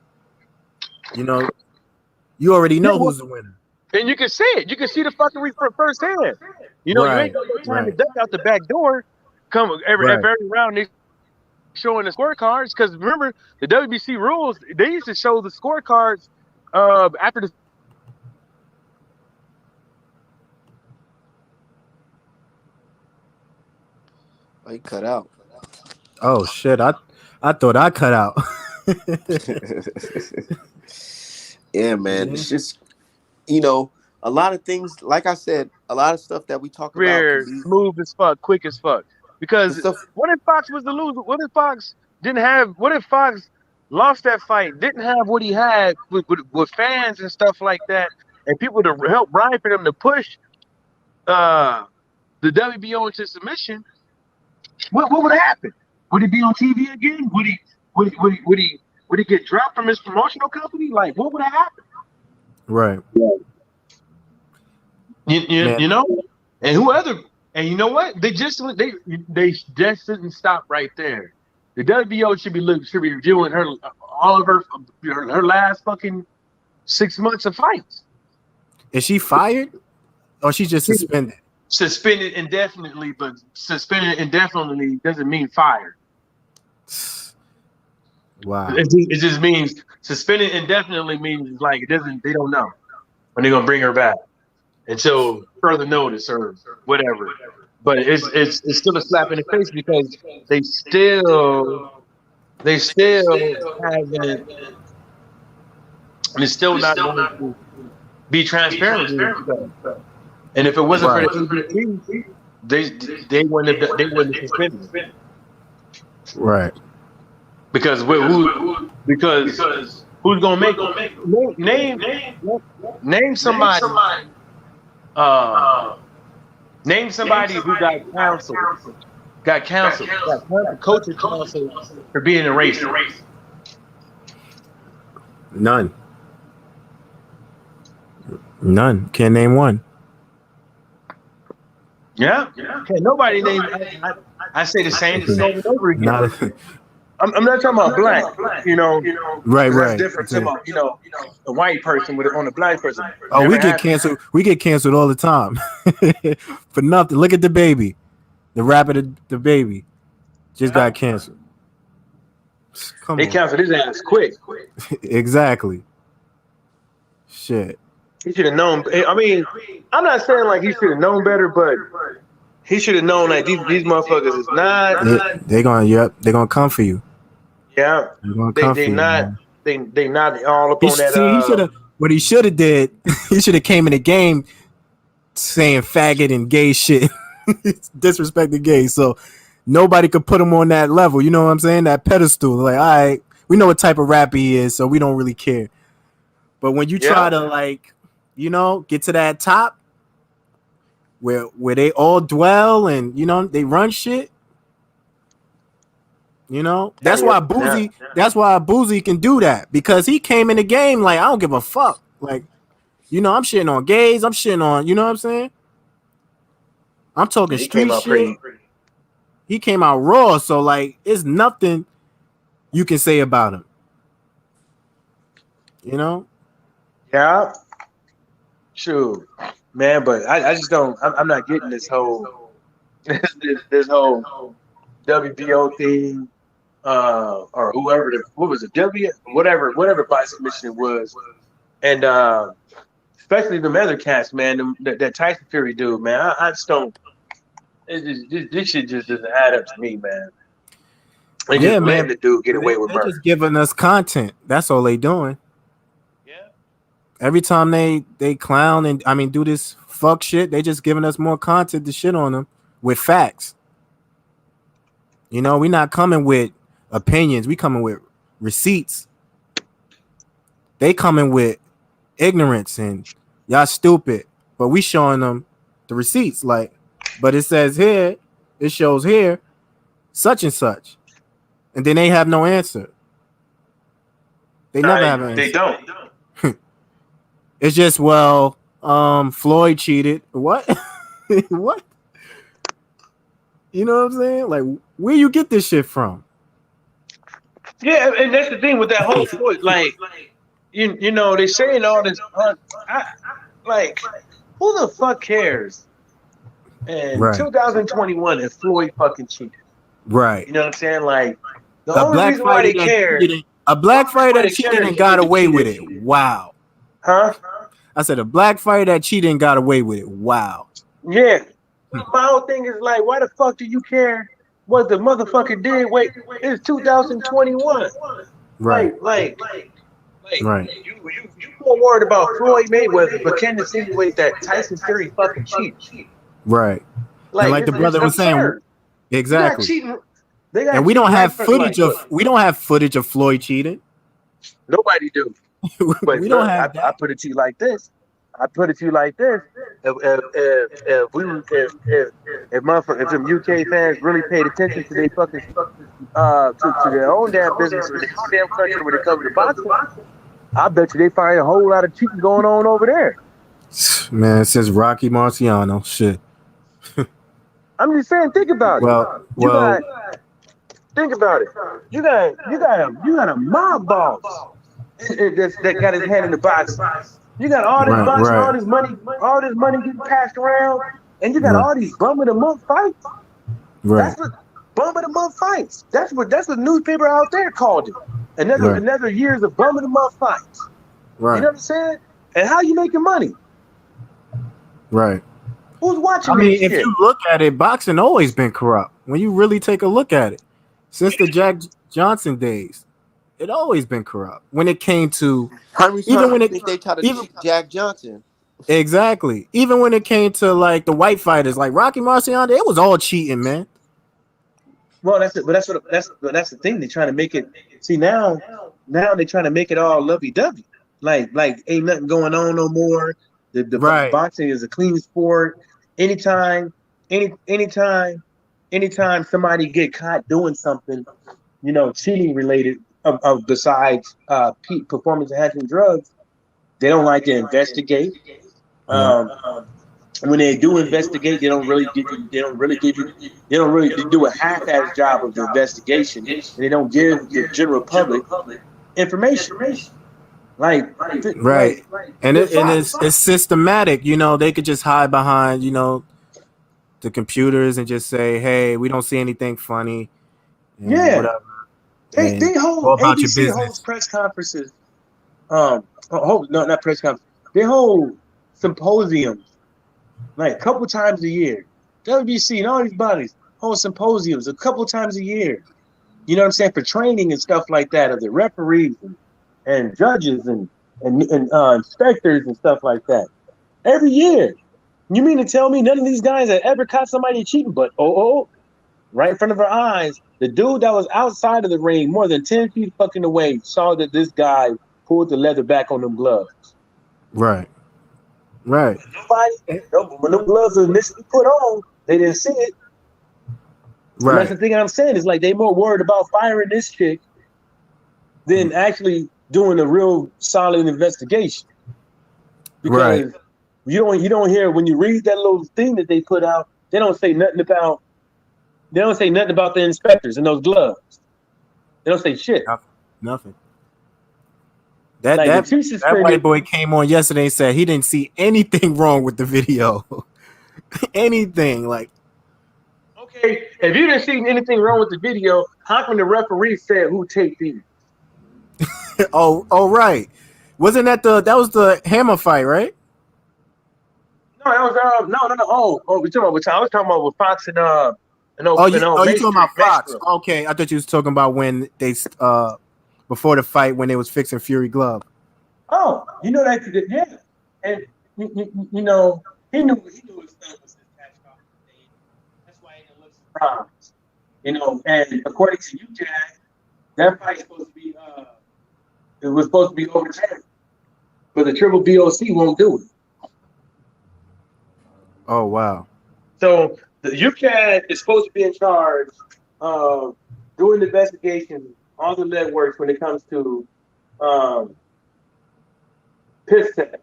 You know, you already know who's the winner. And you can see it. You can see the fuckery firsthand. You know, you ain't got no time to duck out the back door. Come every round, they showing the scorecards. Because remember, the WBC rules, they used to show the scorecards after the. Oh, he cut out. Oh shit! I thought I cut out. Yeah, man. It's just, a lot of things. Like I said, a lot of stuff that we talk about. Smooth as fuck, quick as fuck. Because what if Fox was the loser? What if Fox didn't have? What if Fox lost that fight? Didn't have what he had with fans and stuff like that, and people to help ride for them to push the WBO into submission. What would happen? Would he be on TV again? Would he get dropped from his promotional company? Like, what would have happened? Right. You know, and you know what? They just didn't stop right there. The WBO should be reviewing all of her last fucking 6 months of fights. Is she fired, or she's just suspended? Suspended indefinitely, but suspended indefinitely doesn't mean fired. Wow. It just means suspended indefinitely means like they don't know when they're gonna bring her back until further notice or whatever. But it's still a slap in the face because they still haven't. It's still not going to be transparent. And if it wasn't for the ABC, they wouldn't have suspended. Right. Because who's gonna make name somebody name somebody who got counseled coaching counsel for being a racist. None. Can't name one. Yeah. Okay, nobody named. I say the same thing over and over again. I'm not talking about black, you know. Right. That's different from a white person on a black person. Oh, we get canceled. We get canceled all the time for nothing. Look at the baby, the rapper, the baby, just got canceled. They canceled his ass quick. Exactly. Shit. He should have known. I mean, I'm not saying like he should have known better, but he should have known that these motherfuckers is not. They're gonna come for you. Yeah, they not all up on that. He should have. What he should have did, he should have came in the game saying faggot and gay shit, disrespecting gays. So nobody could put him on that level. You know what I'm saying? That pedestal. Like, all right, we know what type of rapper he is, so we don't really care. But when you try to get to that top where they all dwell and they run shit. That's why Boozy. That's why Boozy can do that because he came in the game like I don't give a fuck. Like, I'm shitting on gays. I'm shitting on. You know what I'm saying? I'm talking street shit. He came out raw, so like, it's nothing you can say about him. Yeah. Sure, man. But I just don't. I'm not getting this whole this whole WBO thing. Or whoever what was it, whatever by submission it was, and especially the other cats, man, that Tyson Fury dude, man, I just don't. This shit just doesn't add up to me, man. They just let the dude get away with murder. They're just giving us content. That's all they doing. Yeah. Every time they clown and do this fuck shit, they just giving us more content to shit on them with facts. We're not coming with opinions. We coming with receipts. They coming with ignorance and y'all stupid, but we showing them the receipts. Like, but it says here, it shows here, such and such, and then they have no answer. They never have an answer. They don't. It's just Floyd cheated. What? What? You know what I'm saying? Like, where you get this shit from? Yeah, and that's the thing with that whole Floyd. Like, they saying all this. Who the fuck cares? In 2021, if Floyd fucking cheated, right? You know what I'm saying? Like, the only reason why they care, a black fighter that cheated and got away with it. Wow. Huh? I said a black fighter that cheated and got away with it. Wow. Yeah. My whole thing is like, why the fuck do you care what the motherfucker did? Wait, it's 2021. Right. Right. You more worried about Floyd Mayweather, but can insinuate that Tyson Fury fucking cheated. Right. Like the brother was saying, You got Exactly. cheating. They got And we cheating don't right have from like look. footage of Floyd cheating. Nobody do. But We don't look, have I that. put it to you like this. I put it to you like this. If we was if them UK fans really paid attention to their fucking to their own damn business or their own damn country when it comes to boxing, I bet you they find a whole lot of cheating going on over there. Man, since Rocky Marciano, shit. I'm just saying, think about it. Well, You well, got think about it. You got a mob boss that got his hand in the boxing. You got all this right, boxing, right, all this money getting passed around, and you got right, all these bum of the month fights. right, That's what bum of the month fights. That's what newspaper out there called it. right, Another years of bum of the month fights. You know right, what I'm saying? And how you making money? right. Who's I watching that mean, if shit? you look at it, boxing always been corrupt. When you really take a look at it, since the Jack Johnson days, it always been corrupt. When it came to How many even times when you it think they try to even cheat Jack Johnson? exactly even when it came to like the white fighters like Rocky Marciano, it was all cheating, man. Well, that's it. But that's the thing. They're trying to make it. See now they're trying to make it all lovey dovey. Like ain't nothing going on no more. The Right, boxing is a clean sport. Anytime, anytime somebody get caught doing something, cheating related of besides performance enhancing drugs, they don't like to investigate. yeah, Um, when they do investigate, they don't really give you. They don't really give you. They don't really they do a half-ass job of the investigation, and they don't give the general public information. Like, right. And with it's Fox. systematic. They could just hide behind the computers and just say, "Hey, we don't see anything funny and Yeah, whatever," they and go hold about your ABC holds business. press conferences. No, not press conferences. They hold symposiums like a couple times a year. WBC and all these bodies hold symposiums a couple times a year. You know what I'm saying? For training and stuff like that of the referees and judges and inspectors and stuff like that. Every year. You mean to tell me none of these guys have ever caught somebody cheating? But right in front of our eyes, the dude that was outside of the ring, more than 10 feet fucking away, saw that this guy pulled the leather back on them gloves. Right, right, But nobody, no, when them gloves were initially put on, they didn't see it. And that's right, the thing I'm saying. It's like they more worried about firing this chick than actually doing a real solid investigation. right. Because you don't hear when you read that little thing that they put out, they don't say nothing about the inspectors and those gloves. They don't say shit. Nothing. Nothing. That Like the that two that white suspended. boy came on yesterday and said he didn't see anything wrong with the video. Anything like, Okay, if you didn't see anything wrong with the video, how come the referee said who taped these? oh right, wasn't that was the hammer fight, right? No, that was no. We talking about. I was talking about with Fox and You talking about Fox? Maestro. Okay, I thought you was talking about when they before the fight when they was fixing Fury glove. Oh, you know that? Yeah, and you know he knew his stuff was his catch off the stage. That's why he didn't look surprised. And according to you, Jack, that fight's supposed to be it was supposed to be overturned, but the triple BOC won't do it. Oh wow. So the UCAD is supposed to be in charge of doing the investigation, all the legwork when it comes to um, piss test.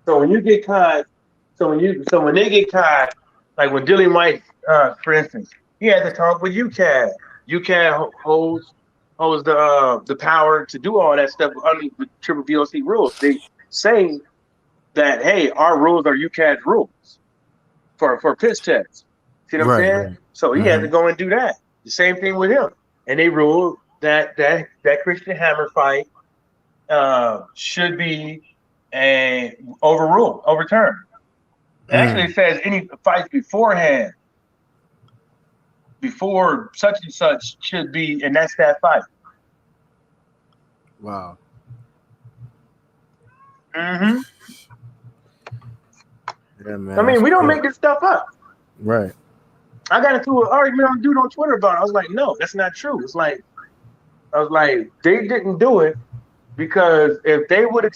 So when you get caught, so when they get caught, like when Dillian White, for instance, he had to talk with UCAD. UCAD holds the power to do all that stuff under the triple VOC rules. They say that hey, our rules are UCAD's rules for piss tests. See what I'm Right, saying? right. So he had to Hmm. go and do that. The same thing with him, and they ruled that Christian Hammer fight should be overturned. Actually, it says any fights beforehand, before such and such should be, and that's that fight. Wow. Mm-hmm. Yeah, man, I that's mean, we don't crazy. make this stuff up. Right. I got into an argument with a dude on Twitter about it. I was like, no, that's not true. I was like, they didn't do it because if they would have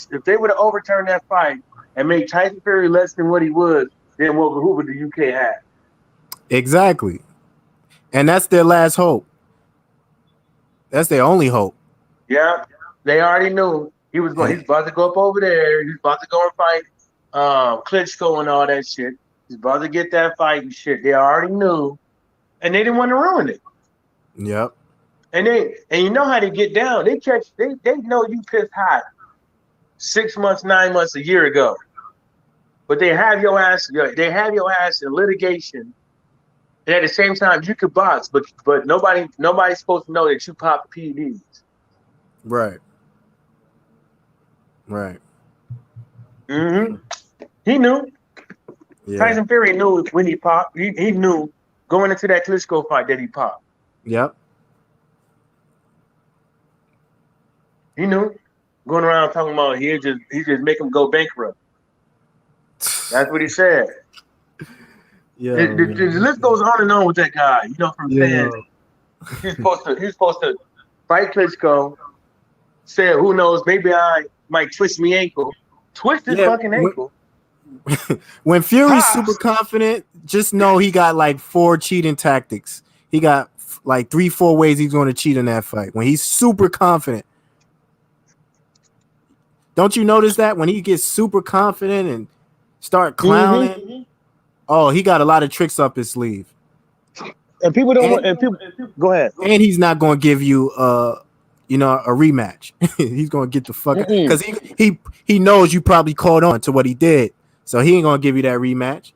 overturned that fight and made Tyson Fury less than what he was, then who would the UK have? Exactly. And that's their last hope. That's their only hope. Yeah, they already knew he was going. He's about to go up over there. He's about to go and fight Klitschko and all that shit. He's about to get that fight and shit. They already knew, and they didn't want to ruin it. Yep. And you know how they get down. They know you pissed hot 6 months, 9 months, a year ago. But they have your ass in litigation. And at the same time, you could box, but nobody's supposed to know that you pop PEDs. Right. Right. Mm-hmm. He knew. Yeah. Tyson Fury knew when he popped. He knew going into that Klitschko fight that he popped. Yep. He knew. Going around talking about he just make him go bankrupt. That's what he said. Yeah, the list goes on and on with that guy. You know, from saying he's supposed to fight Klitschko. Said, who knows? Maybe I might twist my ankle. Twist his fucking ankle. When Fury's super confident, just know he got like 4 cheating tactics. He got like 3-4 ways he's going to cheat in that fight. When he's super confident. Don't you notice that when he gets super confident and start clowning? Mm-hmm. Oh, he got a lot of tricks up his sleeve. And people don't want. And people go ahead. And he's not going to give you a rematch. He's going to get the fuck out because he knows you probably caught on to what he did, so he ain't going to give you that rematch.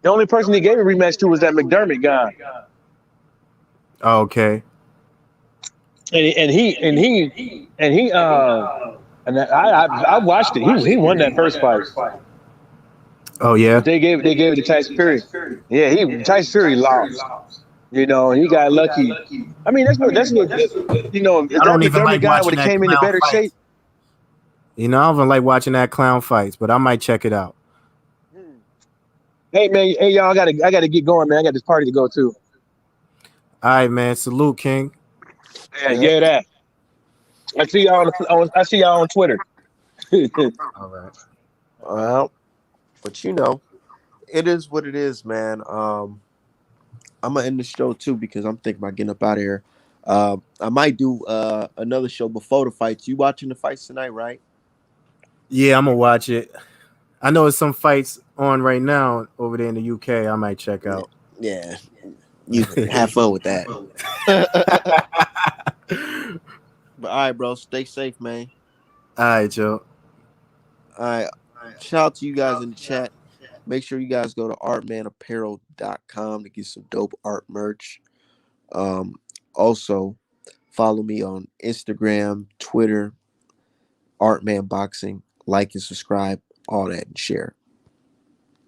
The only person he gave a rematch to was that McDermott guy. Okay. I watched it. He won that first fight. Oh yeah. They gave it to Tyson Fury. Yeah, Tyson Fury lost. You know, he got lucky. I mean, that's what you know. Is that the like guy would have came into better shape? You know, I don't even like watching that clown fights, but I might check it out. Hey man, hey y'all, I gotta get going, man. I got this party to go to. All right, man. Salute, King. Yeah, that. I see y'all on Twitter. All right. Well, but you know, it is what it is, man. I'm gonna end the show too because I'm thinking about getting up out of here. I might do another show before the fights. You watching the fights tonight, right? Yeah, I'm gonna watch it. I know there's some fights on right now over there in the UK. I might check out. Yeah. You have fun with that. But all right, bro. Stay safe, man. All right, Joe. All right. Shout out to you guys in the chat. Make sure you guys go to artmanapparel.com to get some dope art merch. Also, follow me on Instagram, Twitter, Artman Boxing. Like and subscribe, all that, and share.